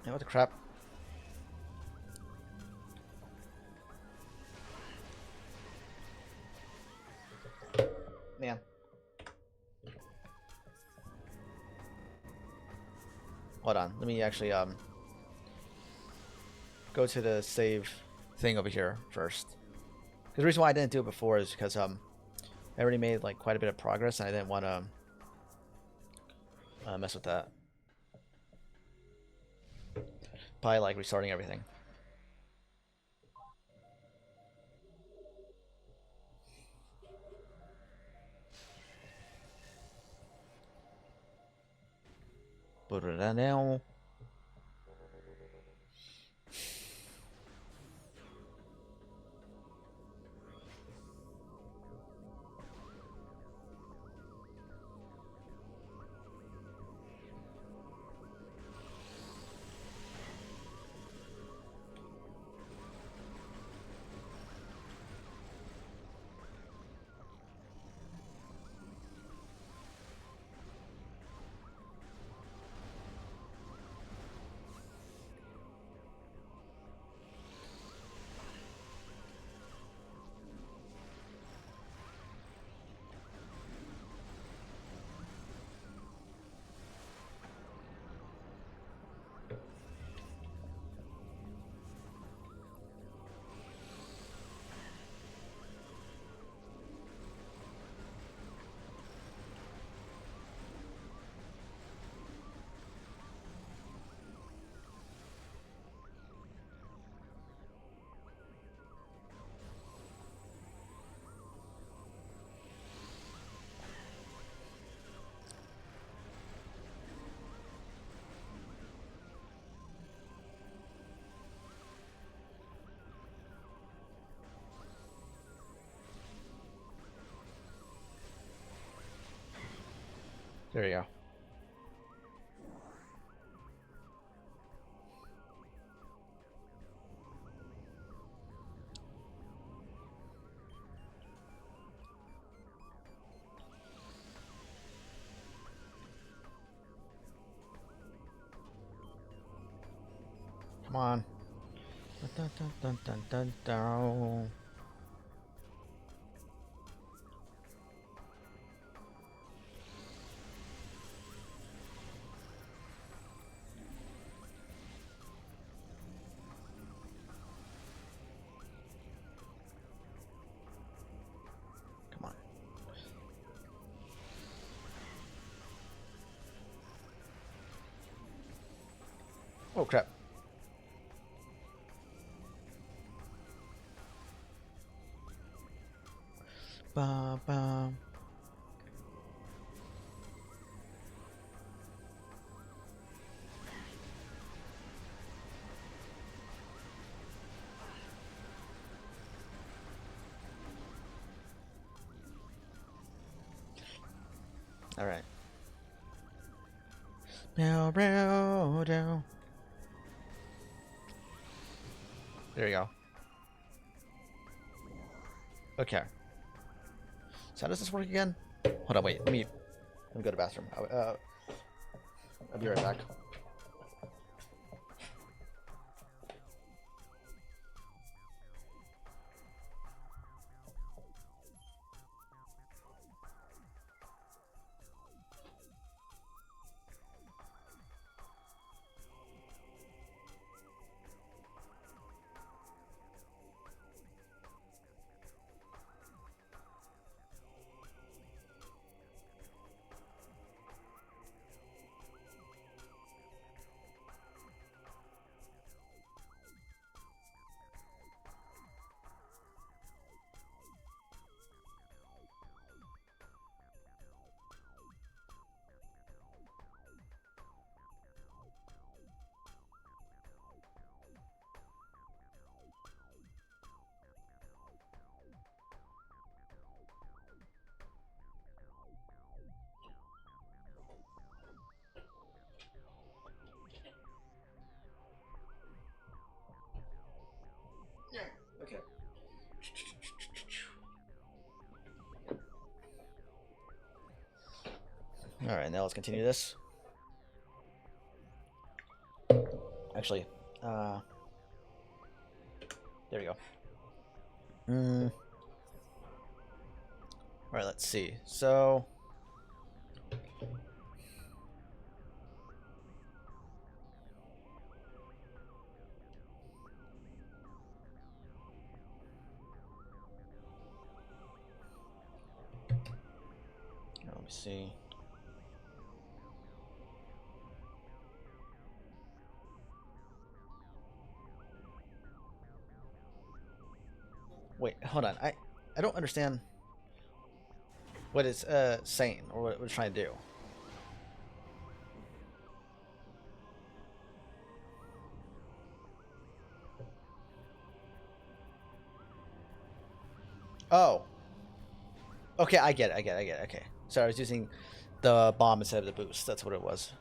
[SPEAKER 1] Yeah, what the crap? Man. Hold on. Let me actually go to the save thing over here first. Because the reason why I didn't do it before is because I already made like quite a bit of progress and I didn't want to mess with that by like restarting everything. Put it down. There you go. Come on. Dun, dun, dun, dun, dun, dun. Come on. Oh crap. Ba, ba. All right. Bow, bow, down. There you go. Okay. So how does this work again? Hold on, wait. Let me go to the bathroom. I'll be right back. Yeah. Okay. All right, now let's continue this. Actually, there we go. All right, let's see. So, let me see. Wait, hold on. I don't understand what it's saying or what it's trying to do. Oh. Okay, I get it. I get it. I get it. Okay. So I was using the bomb instead of the boost. That's what it was.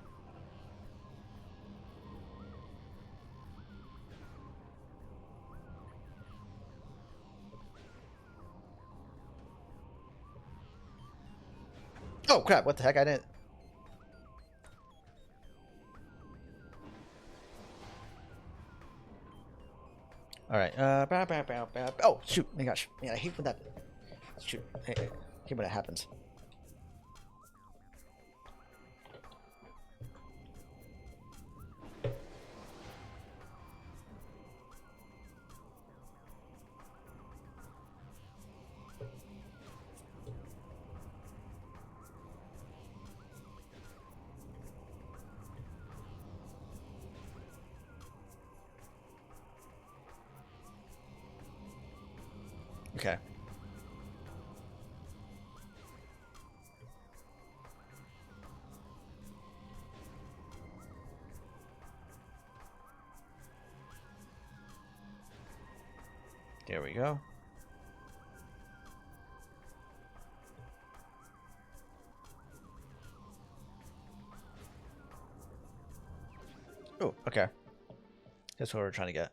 [SPEAKER 1] Oh crap! What the heck? I didn't. All right. Oh shoot! Oh my gosh! Man, I hate when that. Shoot! I hate when it happens. Okay. There we go. Oh, okay. That's what we're trying to get.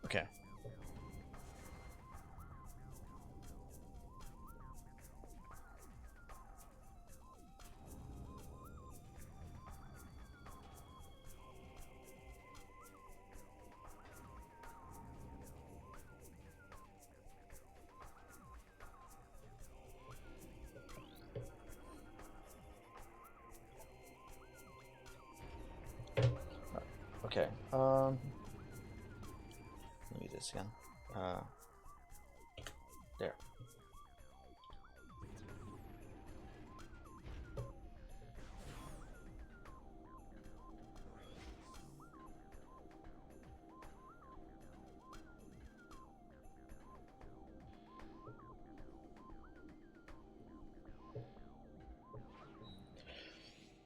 [SPEAKER 1] Okay. Okay. Let me do this again. There.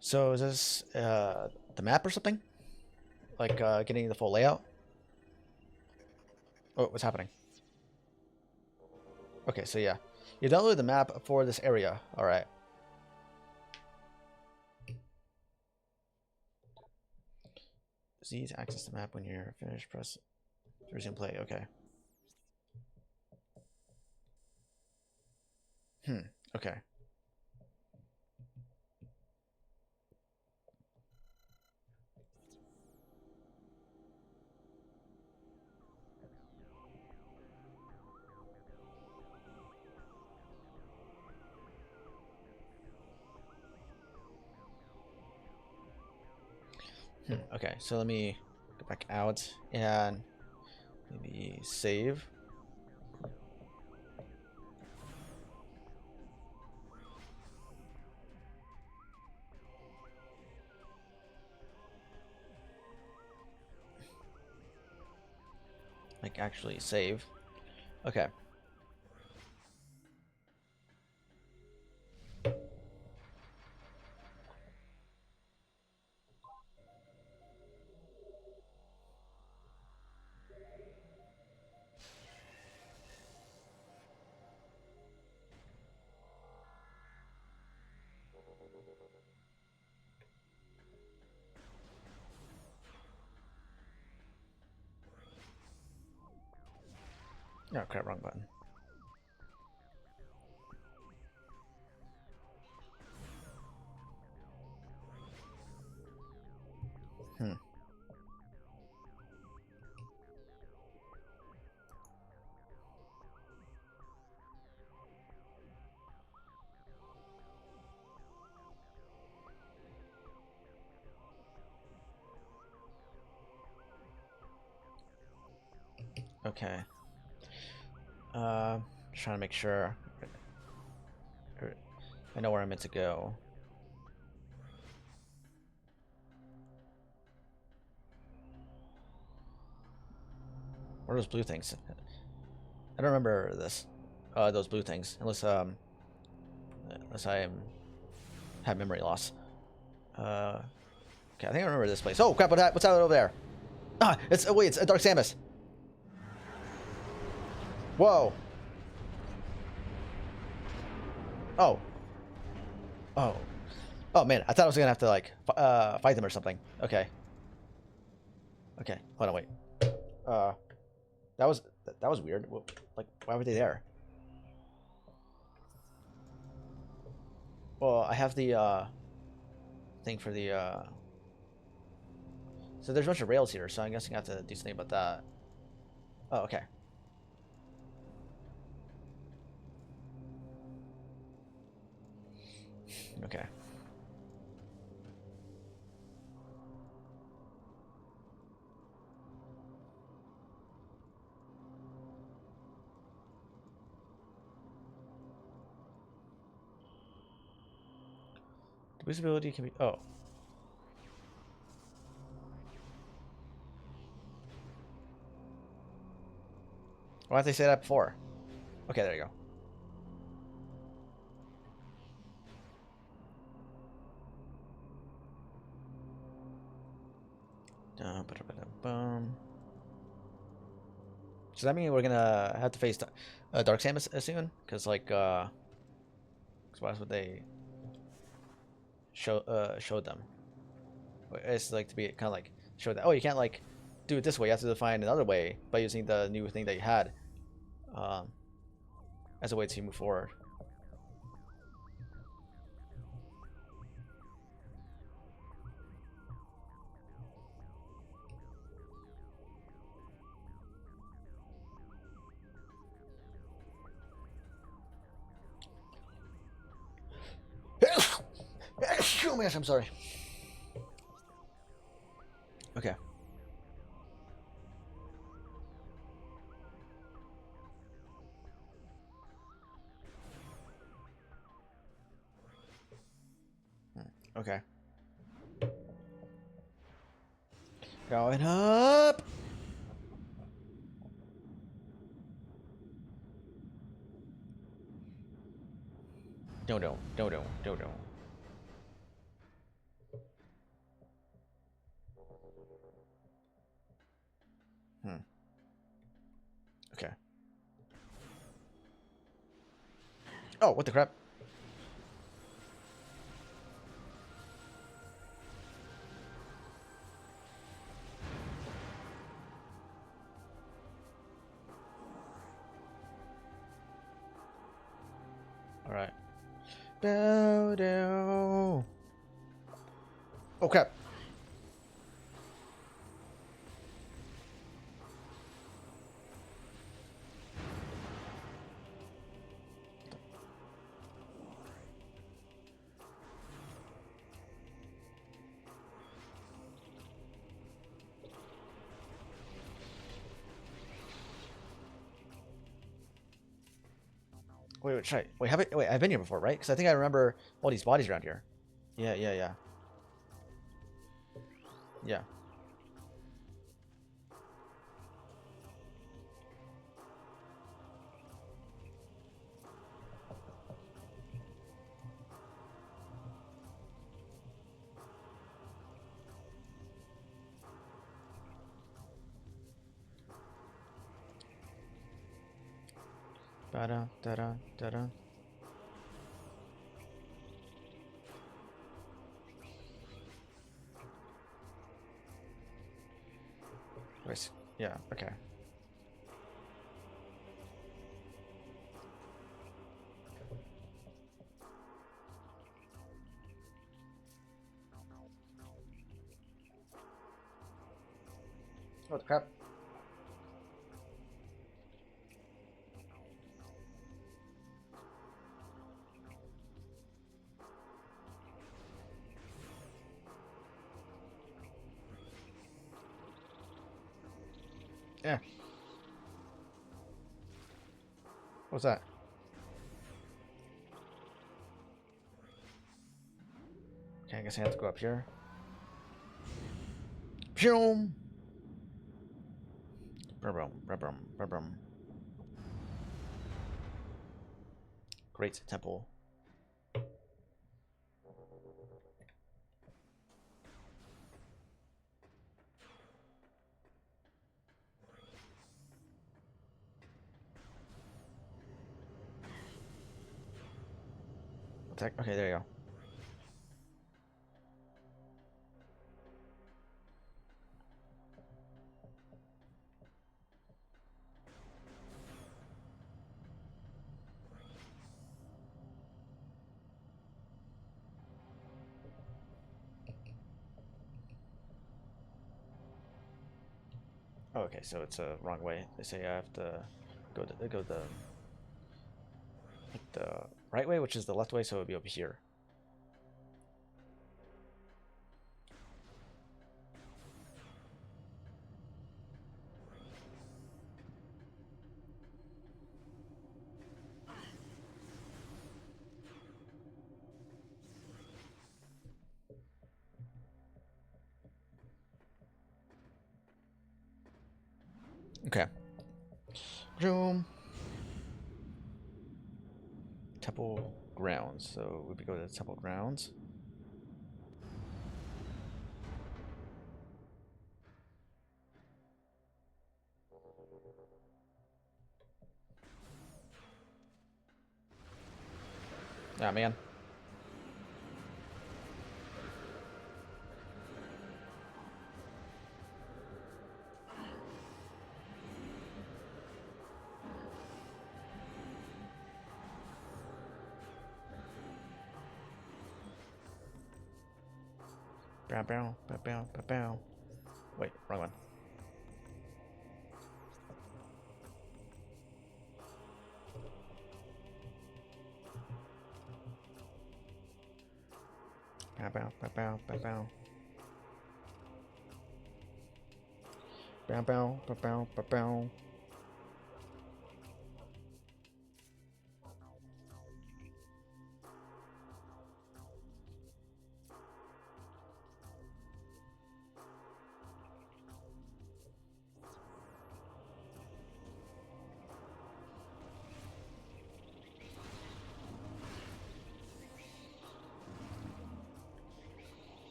[SPEAKER 1] So is this the map or something? Like getting the full layout? Oh, what's happening? Okay, so yeah. You download the map for this area. Alright. Z to access the map when you're finished. Press to resume play. Okay. Okay. Okay, so let me go back out and maybe save. Like actually save. Okay. Oh crap, wrong button. Okay. Just trying to make sure I know where I'm meant to go. What are those blue things? I don't remember this. Those blue things. Unless I have memory loss. Okay, I think I remember this place. Oh crap! What's that over there? Ah, it's wait, it's a Dark Samus. Whoa. Oh. Oh. Oh man, I thought I was gonna have to like fight them or something. Okay. Okay. Hold on, wait. Uh, that was weird. Like, why were they there? Well, I have the thing for the So there's a bunch of rails here, so I'm guessing I have to do something about that. Oh, okay. Okay. The visibility can be... Oh. Why didn't they say that before? Okay, there you go. Does that mean we're gonna have to face Dark Samus soon? Because like, cause why would they showed them? It's like to be kind of like show that, oh, you can't like do it this way. You have to find another way by using the new thing that you had as a way to move forward. Oh my gosh, I'm sorry. Okay. Okay. Going up. Don't. Okay. Oh, what the crap? All right. Bow down. Oh crap. Wait, try. Wait, I've been here before, right? Because I think I remember all these bodies around here. Yeah. Yeah. Da da da da da. Wait, yeah, okay. What the crap? Yeah. What's that? Okay, I guess I have to go up here. Boom. Brum, brum, brum, brum, brum. Great temple. Attack. Okay, there you go. Oh, okay, so it's a wrong way. They say I have to go the right way, which is the left way, so it would be over here. Okay. Boom. Temple grounds. So we go to the temple grounds. Ah, man. Bow, bow, bow, bow, bow, bow. Wait, wrong one. Bow, bow, bow, bow, bow, bow. Bow, bow, bow, bow, bow, bow.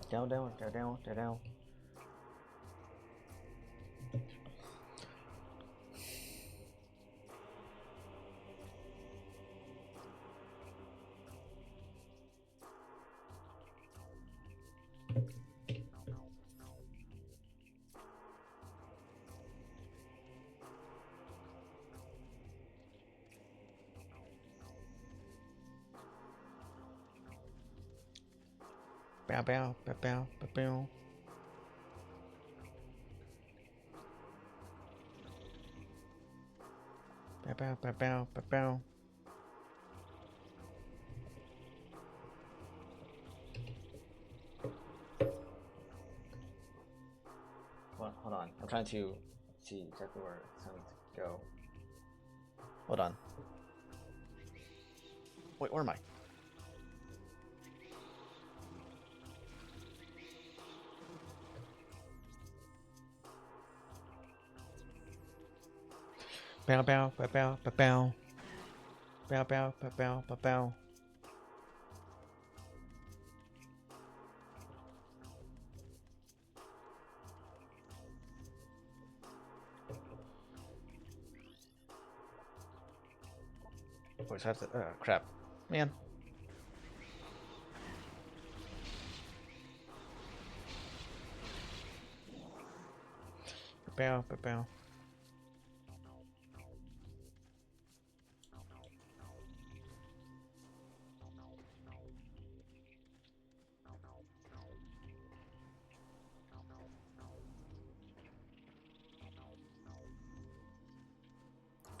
[SPEAKER 1] Down, down, down, down, down, down. Bow, bow, bow, bow, bow, bow. Bow, bow, bow, bow, bow, bow. Hold on. I'm trying to see exactly where it's going to go. Hold on. Wait, where am I? Bow, bow, bow, bow, bow, bow. Bow, bow, bow, bow, bow, bow. Always have to. Crap. Man. Bow, bow, bow.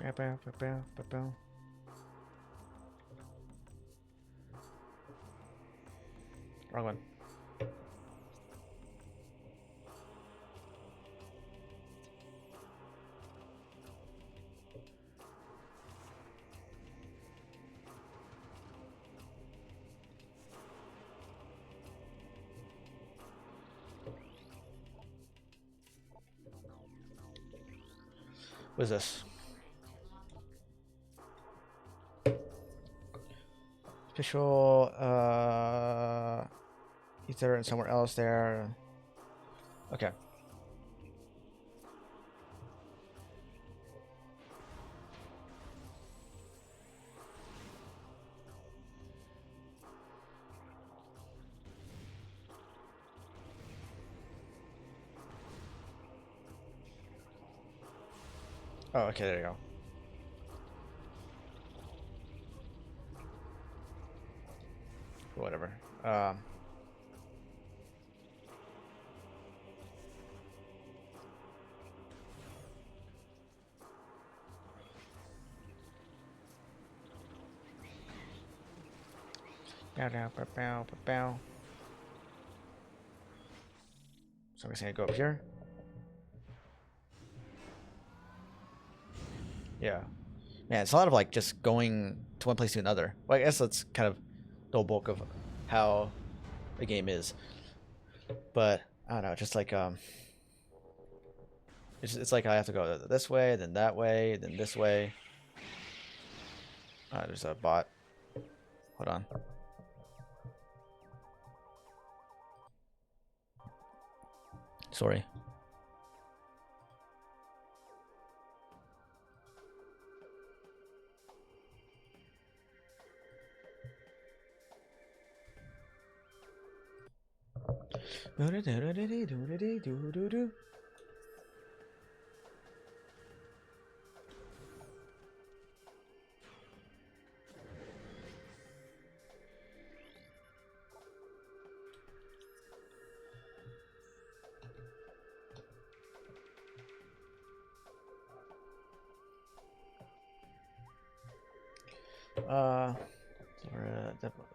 [SPEAKER 1] Bow, bow, bow, bow, bow, bow. Wrong one. What is this? Official, ether and somewhere else there. Okay. Oh, okay, there you go. Whatever. Bow. So I'm just gonna go up here. Yeah. Man, it's a lot of like just going to one place to another. Well, I guess that's kind of the whole bulk of how a game is. But I don't know, just like it's like I have to go this way, then that way, then this way. There's a bot. Hold on. Sorry.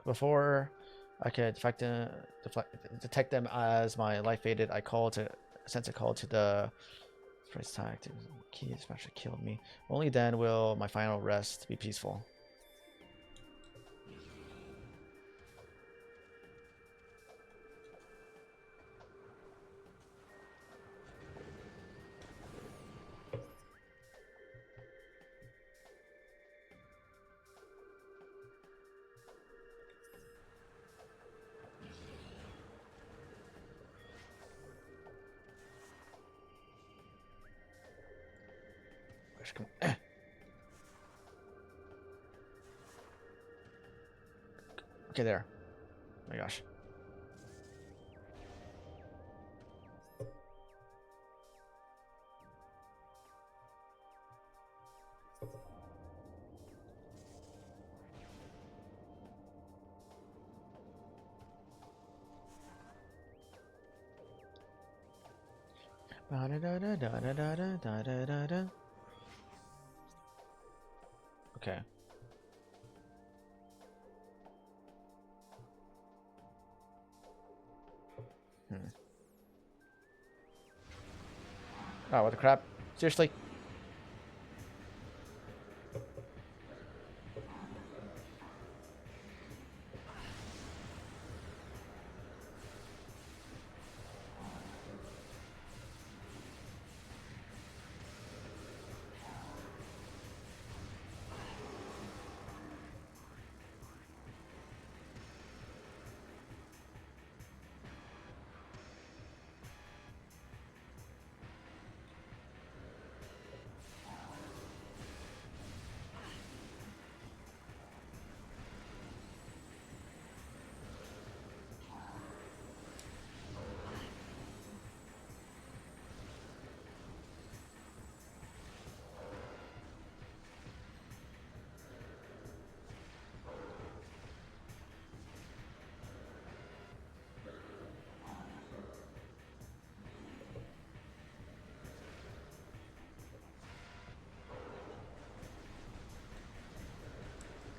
[SPEAKER 1] Before I could detect them as my life faded, I sent a call to the first tag to key especially killed me. Only then will my final rest be peaceful. Come on. Okay, there. Oh my gosh. Okay. Oh, what the crap? Seriously?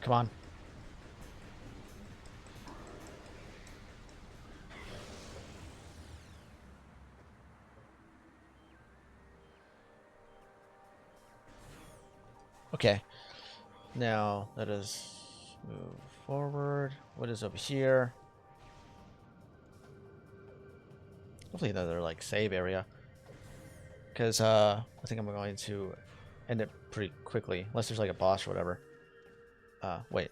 [SPEAKER 1] Come on. Okay. Now let us move forward. What is over here? Hopefully another like save area. Because I think I'm going to end it pretty quickly, unless there's like a boss or whatever. Wait.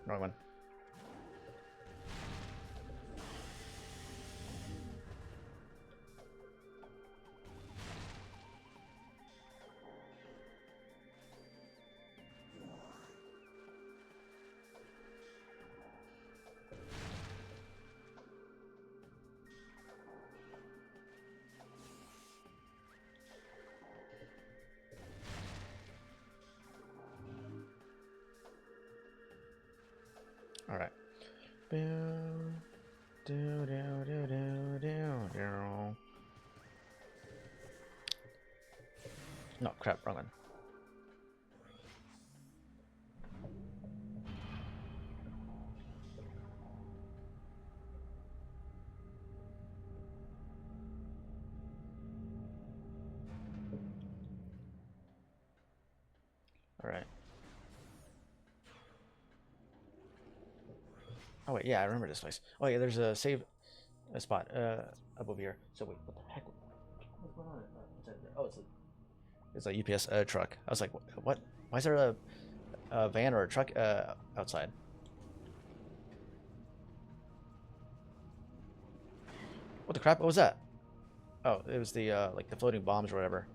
[SPEAKER 1] Wrong one. All right. No, crap, wrong one. All right. Oh wait, yeah, I remember this place. Oh yeah, there's a save a spot up over here. So wait, what the heck? What's going on? Oh, it's a UPS truck. I was like, what? Why is there a van or a truck outside? What the crap? What was that? Oh, it was the like the floating bombs or whatever.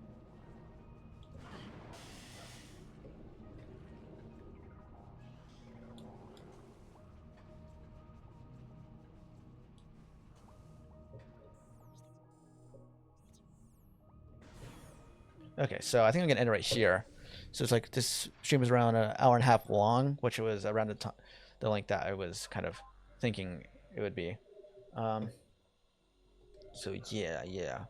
[SPEAKER 1] Okay, so I think I'm gonna end it right here. So it's like this stream was around an hour and a half long, which was around the length that I was kind of thinking it would be. So yeah, yeah.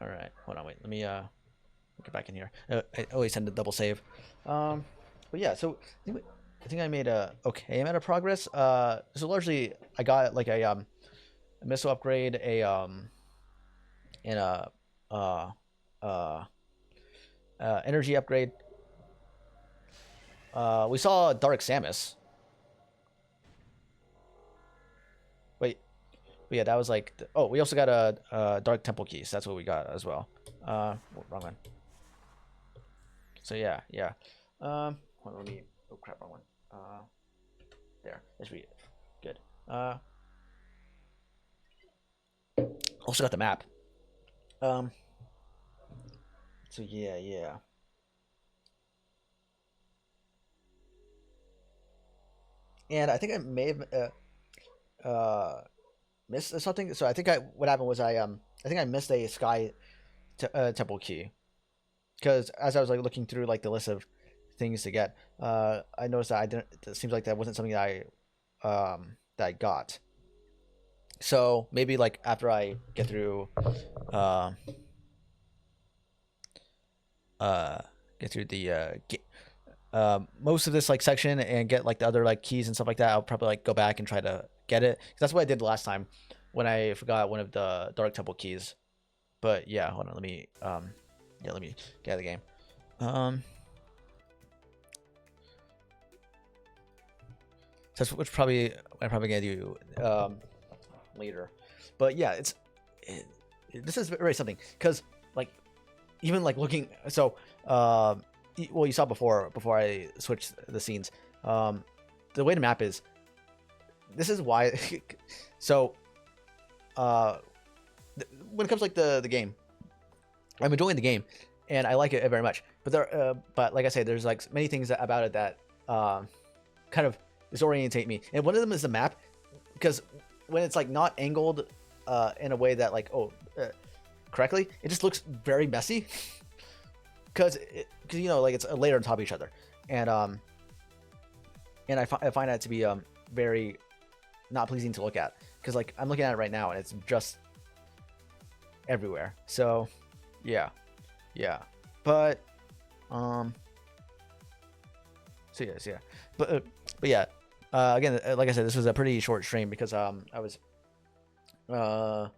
[SPEAKER 1] All right, hold on, wait. Let me get back in here. I always tend to double save. But yeah, so I think I made a okay amount of progress. So largely I got like a missile upgrade, and uh, uh, energy upgrade. We saw Dark Samus. Wait, but yeah, that was like. Oh, we also got a Dark Temple keys. That's what we got as well. Wrong one. So yeah, yeah. Hold on, let me. Oh crap, wrong one. There. Let's read it. Good. Also got the map. So yeah, yeah. And I think I may have missed something. So I think what happened was I think I missed a sky temple key because as I was like looking through like the list of things to get, I noticed that I didn't. It seems like that wasn't something that I got. So maybe like after I get through uh get through the most of this like section and get like the other like keys and stuff like that, I'll probably like go back and try to get it. 'Cause that's what I did the last time when I forgot one of the Dark Temple keys. But yeah, hold on, let me yeah, let me get out of the game. So that's what's probably I'm probably gonna do later. But yeah, this is very something because like even like looking so well, you saw before I switched the scenes. The way the map is, this is why. So, when it comes like the game, I'm enjoying the game, and I like it very much. But like I say, there's like many things about it that kind of disorientate me. And one of them is the map, because when it's like not angled in a way that like correctly, it just looks very messy. Because you know, like it's a layer on top of each other, and I find that to be very not pleasing to look at, because like I'm looking at it right now and it's just everywhere. So yeah, yeah. But so yeah. But yeah. Again, like I said, this was a pretty short stream because I was uh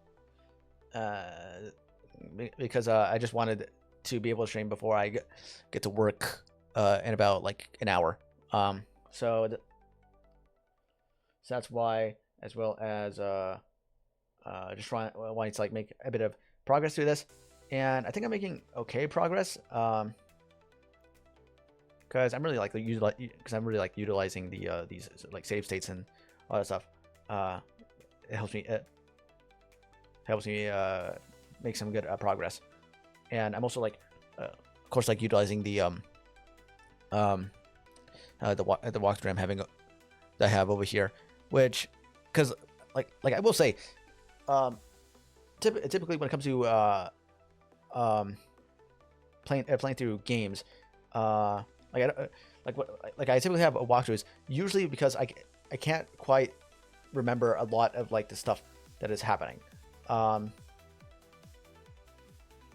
[SPEAKER 1] because I just wanted to be able to stream before I get to work in about like an hour. So that's why, as well as just wanting to like make a bit of progress through this, and I think I'm making okay progress. Because I'm really like utilizing the these like save states and all that stuff. It helps me make some good progress, and I'm also like of course like utilizing the walkthrough I'm having that I have over here, which because like I will say, typically when it comes to playing through games, like I typically have walkthroughs usually because I can't quite remember a lot of like the stuff that is happening,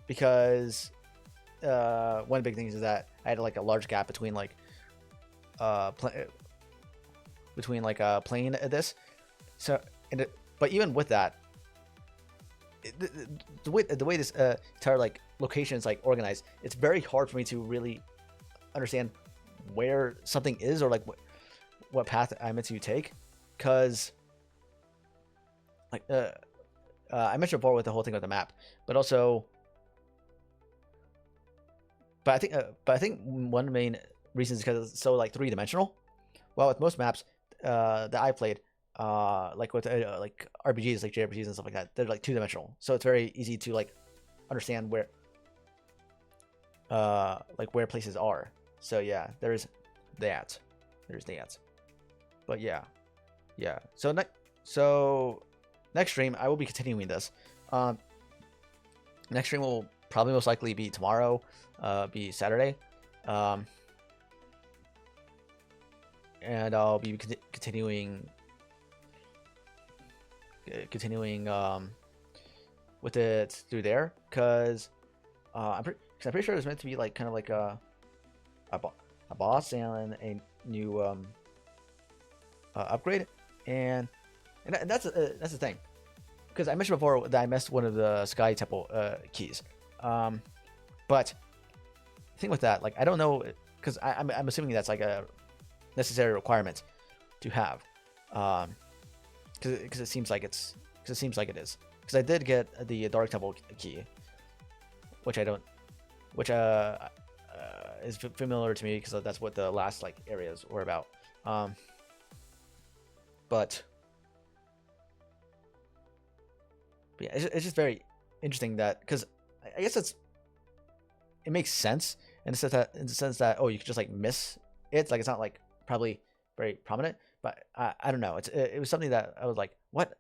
[SPEAKER 1] because one of the big things is that I had like a large gap between like playing this, so but even with that, the way this entire like location is like organized, it's very hard for me to really understand where something is or like what path I'm meant to take, because like I mentioned before with the whole thing with the map, but also but I think one of the main reasons is because it's so like three-dimensional. Well, with most maps that I played, like with like RPGs, like JRPGs and stuff like that, they're like two-dimensional, so it's very easy to like understand where like where places are. So yeah, there's that. But yeah. So next stream I will be continuing this. Next stream will probably most likely be tomorrow, be Saturday, and I'll be continuing with it through there, because I'm pretty sure it's meant to be like kind of like a boss and a new upgrade, and that's the thing, because I mentioned before that I missed one of the Sky Temple keys, but the thing with that, like I don't know, because I'm assuming that's like a necessary requirement to have, because it seems like it is, because I did get the Dark Temple key, which is familiar to me because that's what the last like areas were about. But yeah, it's just very interesting that, because I guess it makes sense in the sense that oh, you could just like miss it, like it's not like probably very prominent, but I don't know, it was something that I was like, what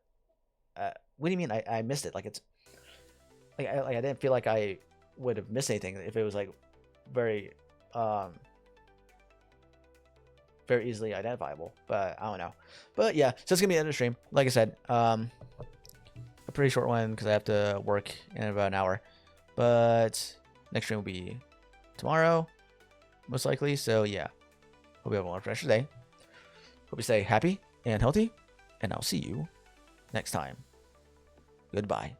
[SPEAKER 1] do you mean I missed it? Like it's like I didn't feel like I would have missed anything if it was like very very easily identifiable, but I don't know. But yeah, so it's gonna be the end of the stream. Like I said, a pretty short one because I have to work in about an hour, but next stream will be tomorrow most likely. So yeah, hope you have a wonderful rest of the day. Hope you stay happy and healthy, and I'll see you next time. Goodbye.